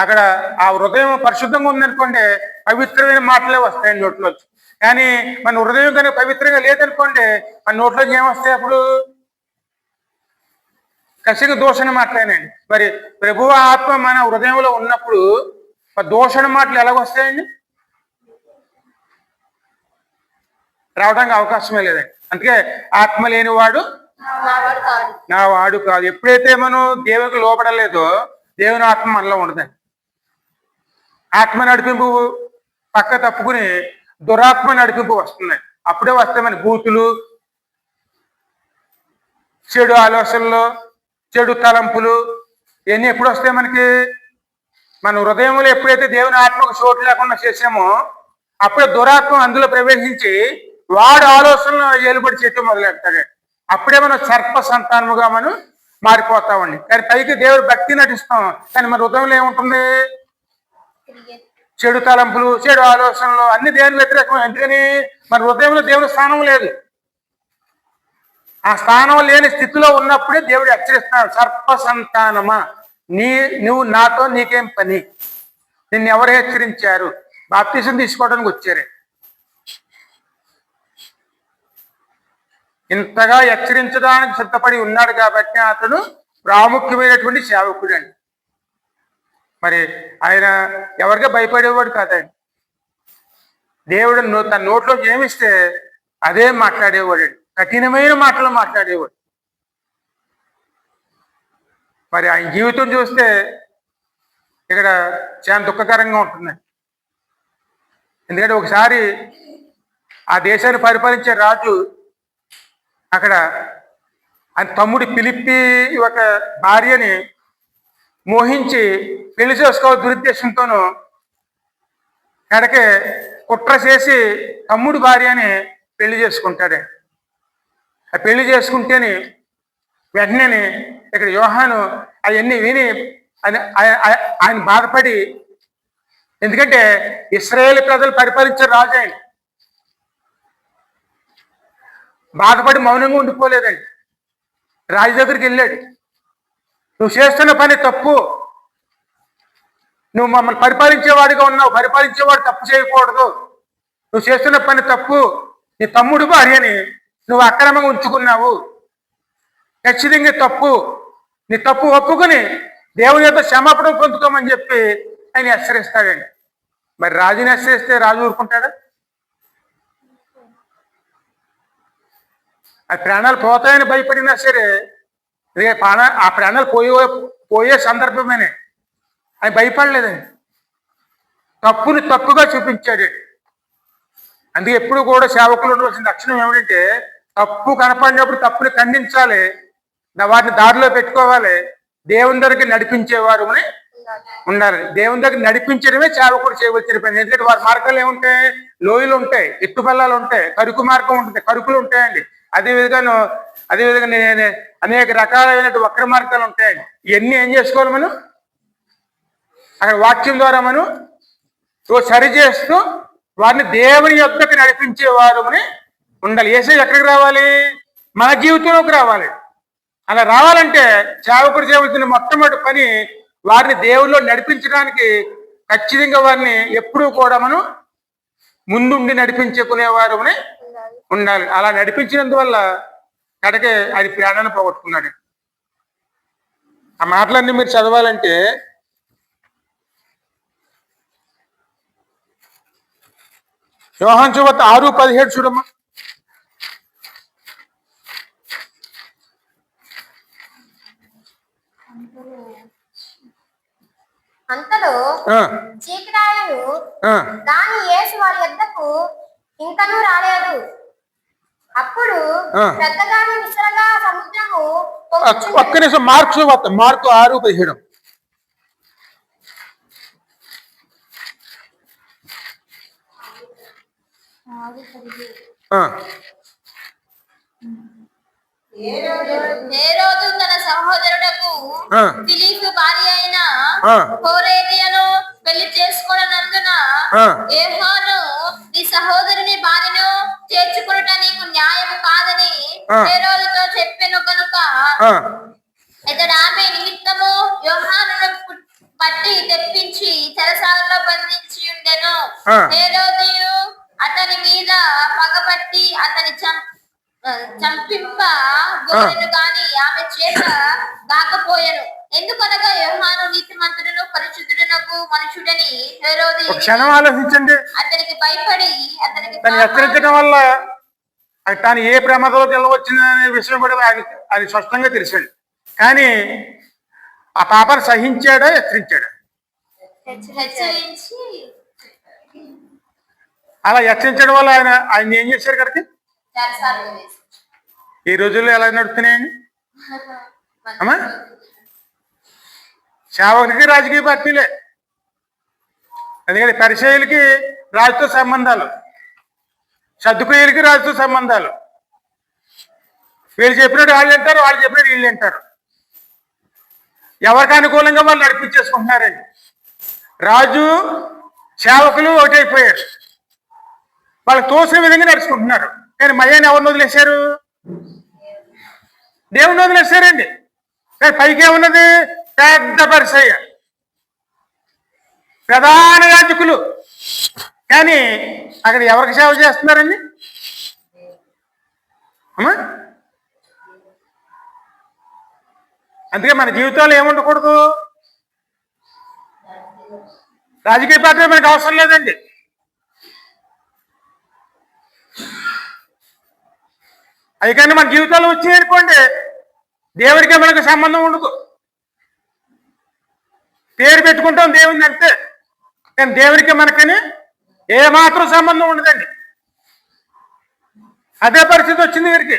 అక్కడ ఆ హృదయం పరిశుద్ధంగా ఉందనుకోండి, పవిత్రమైన మాటలే వస్తాయండి నోట్లోంచి. కానీ మన హృదయం కనుక పవిత్రంగా లేదనుకోండి, మన నోట్లోంచి ఏమొస్తాయి? అప్పుడు కసిగా దూషణ మాటలేనండి. మరి ప్రభువు ఆత్మ మన హృదయంలో ఉన్నప్పుడు దూషణ మాటలు ఎలాగొస్తాయండి? రావడానికి అవకాశమే లేదండి. అందుకే ఆత్మ లేనివాడు నా వాడు కాదు. ఎప్పుడైతే మనం దేవునికి లోపడలేదో దేవుని ఆత్మ మనలో ఉండదండి. ఆత్మ నడిపింపు పక్క తప్పుకుని దురాత్మ నడిపింపు వస్తున్నాయి. అప్పుడే వస్తాయి మన బూతులు, చెడు ఆలోచనలు, చెడు తలంపులు, ఇవన్నీ ఎప్పుడు వస్తాయి మనకి? మన హృదయంలో ఎప్పుడైతే దేవుని ఆత్మకు చోటు లేకుండా చేసామో అప్పుడే దురాత్మ అందులో ప్రవేశించి వాడు ఆలోచనలు ఏలుబడి చేయటం మొదలెడతాడు. అప్పుడే మనం సర్ప సంతానముగా మనం మారిపోతామండి. కానీ పైకి దేవుడు భక్తి నటిస్తాం, కానీ మన హృదయంలో ఏముంటుంది? చెడు తలంపులు, చెడు ఆలోచనలు, అన్ని దేవుని వ్యతిరేకం. ఎందుకని? మన హృదయంలో దేవుని స్థానం లేదు. ఆ స్థానం లేని స్థితిలో ఉన్నప్పుడే దేవుడు హెచ్చరిస్తున్నాడు, సర్ప సంతానమా, నువ్వు నాతో నీకేం పని? నిన్ను ఎవరు హెచ్చరించారు? బాప్తిసం తీసుకోవడానికి వచ్చారే. ఇంతగా హెచ్చరించడానికి సిద్ధపడి ఉన్నాడు కాబట్టి అతను ప్రాముఖ్యమైనటువంటి సేవకుడు అండి. మరి ఆయన ఎవరిగా భయపడేవాడు కాదండి. దేవుడు తన నోట్లో ఏమిస్తే అదే మాట్లాడేవాడు. కఠినమైన మాటలు మాట్లాడేవాడు. మరి ఆయన జీవితం చూస్తే ఇక్కడ చాలా దుఃఖకరంగా ఉంటుందండి. ఎందుకంటే ఒకసారి ఆ దేశాన్ని పరిపాలించే రాజు అక్కడ ఆయన తమ్ముడి ఫిలిప్పి ఒక భార్యని మోహించి పెళ్లి చేసుకోవాలి దురుద్దేశంతోనూ కడకే కుట్ర చేసి తమ్ముడి భార్యని పెళ్లి చేసుకుంటాడే. ఆ పెళ్లి చేసుకుంటేనే వెంటనే ఇక్కడ యోహాను అవన్నీ విని ఆయన బాధపడి, ఎందుకంటే ఇశ్రాయేలు ప్రజలు పరిపాలించే రాజు ఆయన, బాధపడి మౌనంగా ఉండిపోలేదండి. రాజు దగ్గరికి వెళ్ళాడు, నువ్వు చేస్తున్న పని తప్పు, నువ్వు మమ్మల్ని పరిపాలించేవాడిగా ఉన్నావు, పరిపాలించేవాడు తప్పు చేయకూడదు, నువ్వు చేస్తున్న పని తప్పు, నీ తమ్ముడు భార్యని నువ్వు అక్రమంగా ఉంచుకున్నావు, ఖచ్చితంగా తప్పు, నీ తప్పు ఒప్పుకుని దేవుని యొక్క క్షమాపణ పొందుకోమని చెప్పి ఆయన హెచ్చరిస్తాడండి. మరి రాజుని హెచ్చరిస్తే రాజు ఊరుకుంటాడా? ఆ ప్రాణాలు పోతాయని భయపడినా సరే ఆ ప్రాణాలు పోయే సందర్భమేనే ఆయన భయపడలేదండి. తప్పుని తప్పుగా చూపించాడు. అందుకే ఎప్పుడు కూడా సేవకులు ఉండవలసిన లక్షణం ఏమిటంటే తప్పు కనపడినప్పుడు తప్పుని ఖండించాలి, వాటిని దారిలో పెట్టుకోవాలి, దేవుని దగ్గరికి నడిపించేవారు అని ఉండాలి. దేవుని దగ్గర నడిపించడమే సేవకుడు చేయవలసిన పని. ఎందుకంటే వారి మార్గాలు ఏముంటాయి? లోయలు ఉంటాయి, ఎత్తుపల్లాలు ఉంటాయి, కరుకు మార్గం ఉంటుంది, కరుకులు ఉంటాయండి. అదేవిధంగా అనేక రకాలైన వక్ర మార్గాలు ఉంటాయండి. ఇవన్నీ ఏం చేసుకోవాలి? మనం అక్కడ వాక్యం ద్వారా మనం సరి చేస్తూ వారిని దేవుని యొద్దకు నడిపించేవారు అని ఉండాలి. యేసయ్య ఎక్కడికి రావాలి? మన జీవితంలోకి రావాలి. అలా రావాలంటే సేవకుడు చేయవలసిన మొట్టమొదటి పని వారిని దేవుల్లో నడిపించడానికి ఖచ్చితంగా వారిని ఎప్పుడూ కూడా మనం ముందుండి నడిపించుకునేవారు అని ఉండాలి. అలా నడిపించినందువల్ల కడకే అది ప్రాణాన్ని పోగొట్టుకున్నాడు. ఆ మాటలన్నీ మీరు చదవాలంటే యోహాను సువార్త 6:17 చూడమ్మా. అంతలో చీకటాయను దాని యేసు వారి యొద్దకు ఇంకనూ రాలేదు. అప్పుడు పెద్దగాని విసరగా సముద్రము ఒక్క నిమిషం. మార్కు 6:17. హేరోదు తన సహోదరుడకు ఫిలిప్పు భార్య అయిన హేరోదియను పెళ్లి చేసుకొనందున యోహాను నీ సహోదరుని భార్యను చేర్చుకొనుట నీకు న్యాయం కాదని హేరోదుతో చెప్పెను కనుక ఇతడు ఆమె నిమిత్తము యోహానును పట్టి తెప్పించి చెరసాలలో బంధించి ఉండెను. హేరోదియు అతని మీద పగబట్టి అతని చంపింప గోరెను గాని ఆమె చేత కాకపోయెను. ఎందుకనగా యోహాను నీతిమంతుడును పరిశుద్ధుడునకు మనుషుడని హేరోదు క్షణం ఆలోచించండి. అతనికి భయపడి అతనికి హెచ్చరించడం వల్ల తాను ఏ ప్రమాదంలోకి వెళ్ళవచ్చిందనే విషయం కూడా అది స్పష్టంగా తెలిసాడు. కానీ ఆ పాపను సహించాడా, హెచ్చరించాడా? హెచ్చరించి అలా హెచ్చరించడం వల్ల ఆయన ఏం చేశారు కనుక ఈ రోజుల్లో ఎలా నడుస్తున్నాయండి అమ్మా? సేవకునికి రాజకీయ పార్టీలే. ఎందుకంటే పరిచయులకి రాజుతో సంబంధాలు, సర్దుకుయ్యలకి రాజుతో సంబంధాలు. వీళ్ళు చెప్పినట్టు వాళ్ళు వింటారు, వాళ్ళు చెప్పినట్టు వీళ్ళు వింటారు. ఎవరికి అనుకూలంగా వాళ్ళు నడిపించేసుకుంటున్నారండి. రాజు సేవకులు ఒకటైపోయారు, వాళ్ళకి తోసిన విధంగా నడుచుకుంటున్నారు. కానీ మయ్యాన్ని ఎవరిని వదిలేశారు? దేవుని వదిలేశారండి. కానీ పైకి ఏమున్నది? పెద్ద పరిసయ్య, ప్రధాన యాజకులు. కానీ అక్కడ ఎవరికి సేవ చేస్తున్నారండి అమ్మా? అందుకే మన జీవితాలు ఏముండకూడదు? రాజకీయ పార్టీ మనకు అవసరం లేదండి. అవి కానీ మన జీవితాలు వచ్చాయనుకోండి, దేవుడికి మనకు సంబంధం ఉండదు. పేరు పెట్టుకుంటాం దేవుడిని అంతే, కానీ దేవుడికి మనకని ఏమాత్రం సంబంధం ఉండదండి. అదే పరిస్థితి వచ్చింది వీరికి.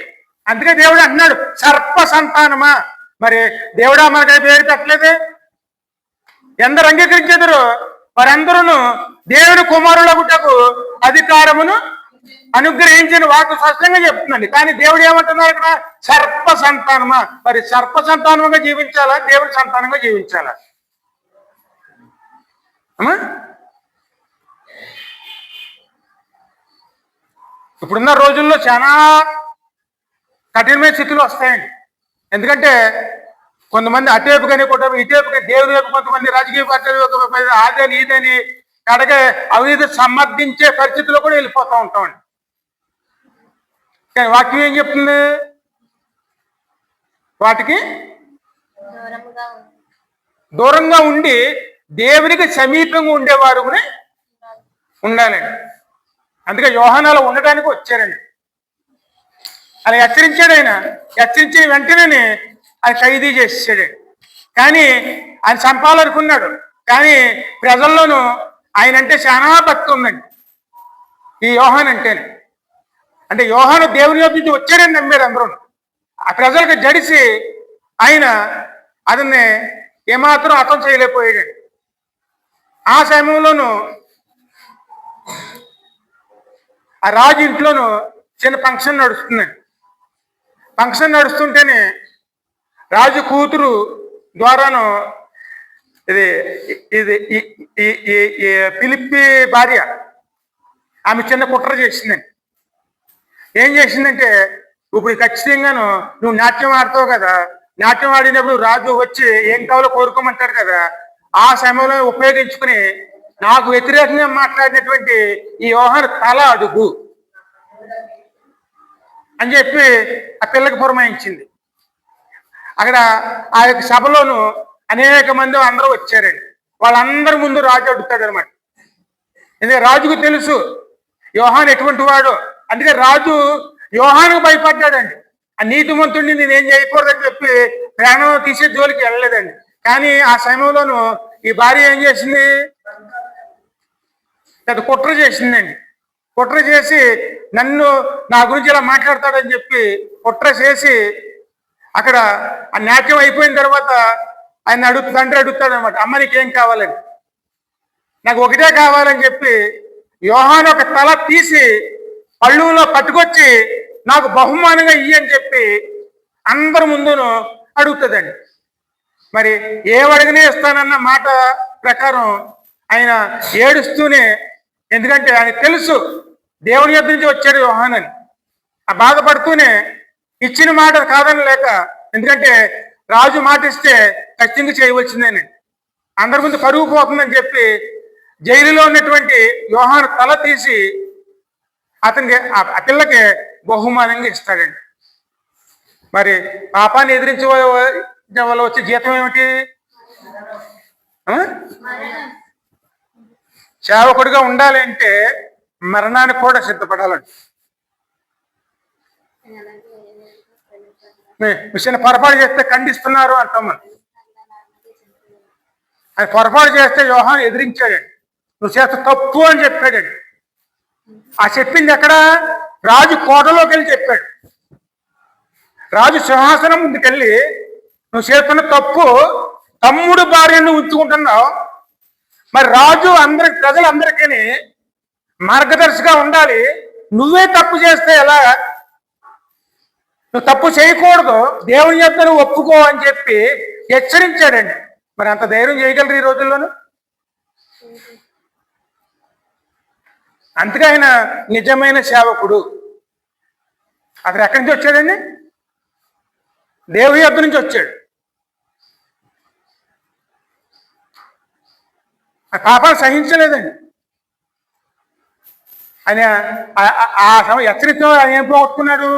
అందుకే దేవుడు అంటున్నాడు సర్ప సంతానమా. మరి దేవుడా మనకి పేరు పెట్టలేదే? ఎందరు అంగీకరించేదరో వారందరూ దేవుని కుమారులగుటకు అధికారమును అనుగ్రహించిన వాకు స్పష్టంగా చెప్తుందండి. కానీ దేవుడు ఏమంటున్నారు ఇక్కడ? సర్ప సంతానమా. మరి సర్ప సంతానంగా జీవించాలా, దేవుడి సంతానంగా జీవించాలా అమ్మా? ఇప్పుడున్న రోజుల్లో చాలా కఠినమైన స్థితులు వస్తాయండి. ఎందుకంటే కొంతమంది అటేపు కానీ ఇటేపు కానీ దేవుని వైపు, కొంతమంది రాజకీయ పార్టీలు ఆదని ఈదని కడగా అవినీతి సమర్థించే పరిస్థితుల్లో కూడా వెళ్ళిపోతూ ఉంటామండి. కానీ వాక్యం ఏం చెప్తుంది? వాటికి దూరంగా ఉండి దేవునికి సమీపంగా ఉండేవారు ఉండాలండి. అందుకే యోహానాలో ఉండడానికి వచ్చారండి. అలా హెచ్చరించాడు ఆయన. హెచ్చరించిన వెంటనే ఆయన ఖైదీ చేసేసాడు. కానీ ఆయన చంపాలనుకున్నాడు. కానీ ప్రజల్లోనూ ఆయన అంటే చాలా భక్తి ఉందండి. ఈ యోహాన్ అంటే యోహాను దేవుని యొద్ద నుంచి వచ్చాడని నమ్మారు అందరూ. ఆ ప్రజలకు జడిసి ఆయన అతన్ని ఏమాత్రం అర్థం చేయలేకపోయాడు. ఆ సమయంలోనూ ఆ రాజు ఇంట్లోనూ చిన్న ఫంక్షన్ నడుస్తుందండి. ఫంక్షన్ నడుస్తుంటేనే రాజు కూతురు ద్వారాను ఇది ఇది ఫిలిప్పి భార్య ఆమె చిన్న కుట్ర చేసిందండి. ఏం చేసిందంటే, ఇప్పుడు ఖచ్చితంగాను నువ్వు నాట్యం ఆడతావు కదా, నాట్యం ఆడినప్పుడు రాజు వచ్చి ఏం కావాలో కోరుకోమంటాడు కదా, ఆ సమయంలో ఉపయోగించుకుని నాకు వ్యతిరేకంగా మాట్లాడినటువంటి ఈ యోహాను తల అడుగు అని చెప్పి ఆ పిల్లకి పురమాయించింది. అక్కడ ఆ యొక్క సభలోను అనేక మంది అందరూ వచ్చారండి. వాళ్ళందరి ముందు రాజు అడుగుతాడు అనమాట. ఎందుకంటే రాజుకు తెలుసు యోహాను ఎటువంటి వాడు. అందుకే రాజు యోహానుకు భయపడ్డాడండి. ఆ నీతిమంతుడిని నేనేం చేయకూడదని చెప్పి ప్రాణం తీసే జోలికి వెళ్ళలేదండి. కానీ ఆ సమయంలోనూ ఈ భార్య ఏం చేసింది, పెద్ద కుట్ర చేసిందండి. కుట్ర చేసి నన్ను నా గురించి ఇలా మాట్లాడతాడని చెప్పి కుట్ర చేసి అక్కడ ఆ నాట్యం అయిపోయిన తర్వాత ఆయన తండ్రి అడుగుతాడు అనమాట, అమ్మ నీకేం కావాలని. నాకు ఒకటే కావాలని చెప్పి యోహాను ఒక తల తీసి పళ్ళులో పట్టుకొచ్చి నాకు బహుమానంగా ఇయ్యని చెప్పి అందరి ముందును అడుగుతుందండి. మరి ఏవడిగినే ఇస్తానన్న మాట ప్రకారం ఆయన ఏడుస్తూనే, ఎందుకంటే ఆయన తెలుసు దేవుని యొద్ద నుంచి వచ్చాడు యోహాను అని, ఆ బాధపడుతూనే ఇచ్చిన మాట కాదని లేక, ఎందుకంటే రాజు మాట ఇస్తే ఖచ్చితంగా చేయవలసిందేనండి, అందరి ముందు పరుగు పోతుందని చెప్పి జైలులో ఉన్నటువంటి యోహాను తల తీసి అతనికి ఆ పిల్లకి బహుమానంగా ఇస్తాడండి. మరి పాపాన్ని ఎదిరించే వల్ల వచ్చే జీతం ఏమిటి? సేవకుడిగా ఉండాలి అంటే మరణానికి కూడా సిద్ధపడాలండి. మిషన్ పొరపాటు చేస్తే ఖండిస్తున్నారు అంటాం మనం. ఆయన పొరపాటు చేస్తే యోహాను ఎదిరించాడండి. నువ్వు చేస్తే తప్పు అని చెప్పాడండి. ఆ చెప్పింది ఎక్కడ? రాజు కోటలోకి వెళ్ళి చెప్పాడు. రాజు సింహాసనం ముందుకెళ్ళి నువ్వు చేస్తున్న తప్పు, తమ్ముడు భార్యను ఉంచుకుంటున్నావు, మరి రాజు ప్రజలందరికీ మార్గదర్శిగా ఉండాలి, నువ్వే తప్పు చేస్తే ఎలా? నువ్వు తప్పు చేయకూడదు, దేవుని యొక్క నువ్వు ఒప్పుకో అని చెప్పి హెచ్చరించాడండి. మరి అంత ధైర్యం చేయగలరు ఈ రోజుల్లోనూ? అందుకే ఆయన నిజమైన సేవకుడు. అతను ఎక్కడి నుంచి వచ్చాడండి? దేవుని యొద్ద నుంచి వచ్చాడు. ఆ పాపాలు సహించలేదండి. ఆయన ఆ సమయం హెచ్చరికలో ఆయన ఏం పోగొట్టుకున్నాడు?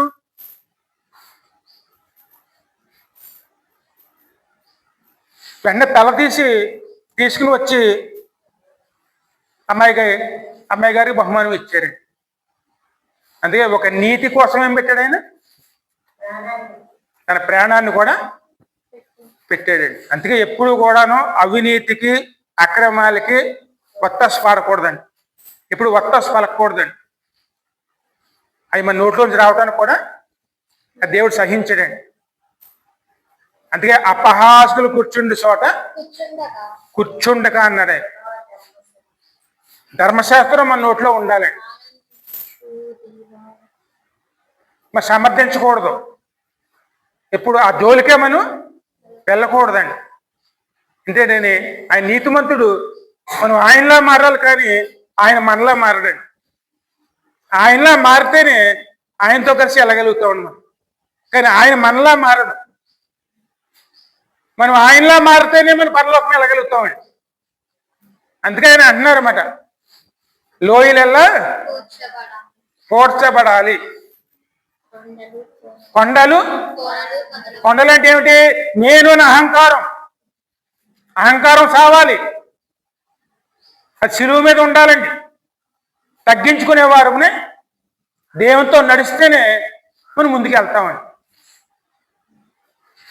వెంటనే తల తీసుకుని వచ్చి అమ్మాయి గారికి బహుమానం ఇచ్చారండి. అందుకే ఒక నీతి కోసం ఏం పెట్టాడు ఆయన? తన ప్రాణాన్ని కూడా పెట్టాడండి. అందుకే ఎప్పుడు కూడాను అవినీతికి అక్రమాలకి వత్తాసు పాడకూడదండి. ఇప్పుడు వత్తాసు పలకూడదండి. అవి మన నోట్లోంచి రావడానికి కూడా దేవుడు సహించడండి. అందుకే అపహాసులు కూర్చుండి చోట కూర్చుండక అన్నాడు. ధర్మశాస్త్రం మన నోట్లో ఉండాలండి. మరి సమర్థించకూడదు. ఎప్పుడు ఆ జోలికే మనం వెళ్ళకూడదండి. అంటే ఆయన నీతిమంతుడు, మనం ఆయనలా మారాలి, కానీ ఆయన మనలా మారడండి. ఆయనలా మారితేనే ఆయనతో కలిసి వెళ్ళగలుగుతా ఉన్నాం, కానీ ఆయన మనలా మారడు. మనం ఆయనలా మారితేనే మనం పరలోకం వెళ్ళగలుగుతామండి. అందుకే ఆయన అంటున్నారన్నమాట, లోయలెల్లా పోడ్చబడాలి. కొండలు అంటే ఏమిటి? నేను అహంకారం సావాలి. అది శిలువ మీద ఉండాలండి. తగ్గించుకునేవారునే దేవునితో నడిస్తేనే మనం ముందుకు వెళ్తామండి.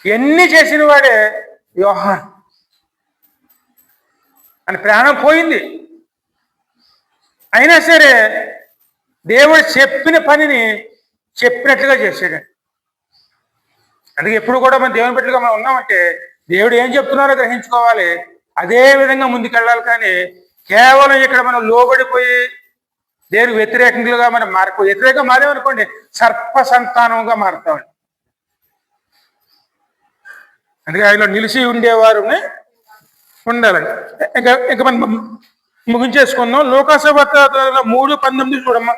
ఎన్ని చేసిన వాడే యోహాను. అని ప్రాణం పోయింది, అయినా సరే దేవుడు చెప్పిన పనిని చెప్పినట్లుగా చేశాడు. అందుకే ఎప్పుడు కూడా మనం దేవుని బిడ్డలుగా మనం ఉన్నామంటే దేవుడు ఏం చెప్తున్నారో గ్రహించుకోవాలి, అదే విధంగా ముందుకెళ్ళాలి. కానీ కేవలం ఇక్కడ మనం లోబడిపోయి దేవునికి వ్యతిరేకంగా మనం వ్యతిరేకంగా మారేమనుకోండి సర్ప సంతానంగా మారుతామండి. అందుకే ఆయనలో నిలిచి ఉండేవారు ఉండాలండి. ఇంకా మనం ముగించేసుకుందాం. లోకాసువార్త 3:19 చూడమ్మా.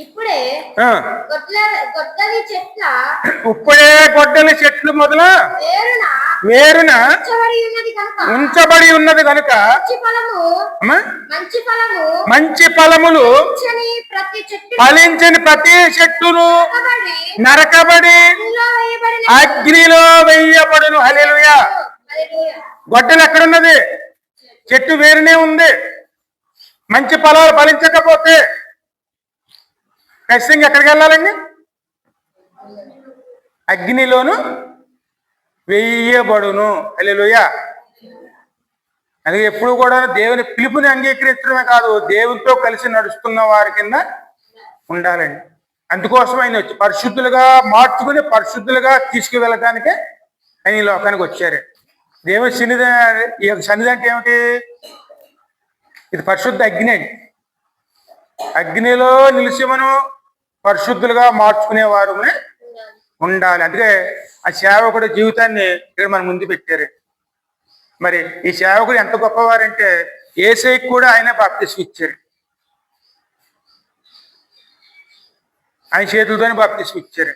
ఇప్పుడే గొడ్డలి చెట్లు మొదల వేరున ఉంచబడి ఉన్నది కనుక మంచి ఫలములు ఫలించని ప్రతి చెట్టును నరకబడి అగ్నిలో వేయబడును. హల్లెలూయా. గొడ్డలి ఎక్కడున్నది? చెట్టు వేరునే ఉంది. మంచి ఫలాలు ఫలించకపోతే ఖచ్చితంగా ఎక్కడికి వెళ్ళాలండి? అగ్నిలోను వేయబడును. హల్లెలూయా. అది ఎప్పుడు కూడా దేవుని పిలుపుని అంగీకరించడమే కాదు, దేవునితో కలిసి నడుస్తున్న వారి కింద ఉండాలండి. అందుకోసం ఆయన వచ్చి పరిశుద్ధులుగా మార్చుకుని పరిశుద్ధులుగా తీసుకువెళ్ళటానికే ఆయన ఈ లోకానికి వచ్చారు. దేవుని సన్నిధి, ఈ యొక్క సన్నిధి అంటే ఏమిటి? ఇది పరిశుద్ధ అగ్ని అండి. అగ్నిలో నిలిచి మనం పరిశుద్ధులుగా మార్చుకునేవారు ఉండాలి. అందుకే ఆ సేవకుడు జీవితాన్ని ఇక్కడ మన ముందు పెట్టారు. మరి ఈ సేవకుడు ఎంత గొప్పవారంటే యేసయ్యకి కూడా ఆయన బాప్తిస్మం ఇచ్చారు. ఆయన చేతులతోనే బాప్తిస్మం ఇచ్చారు.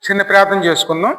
చిన్న ప్రార్థన చేసుకుందాం.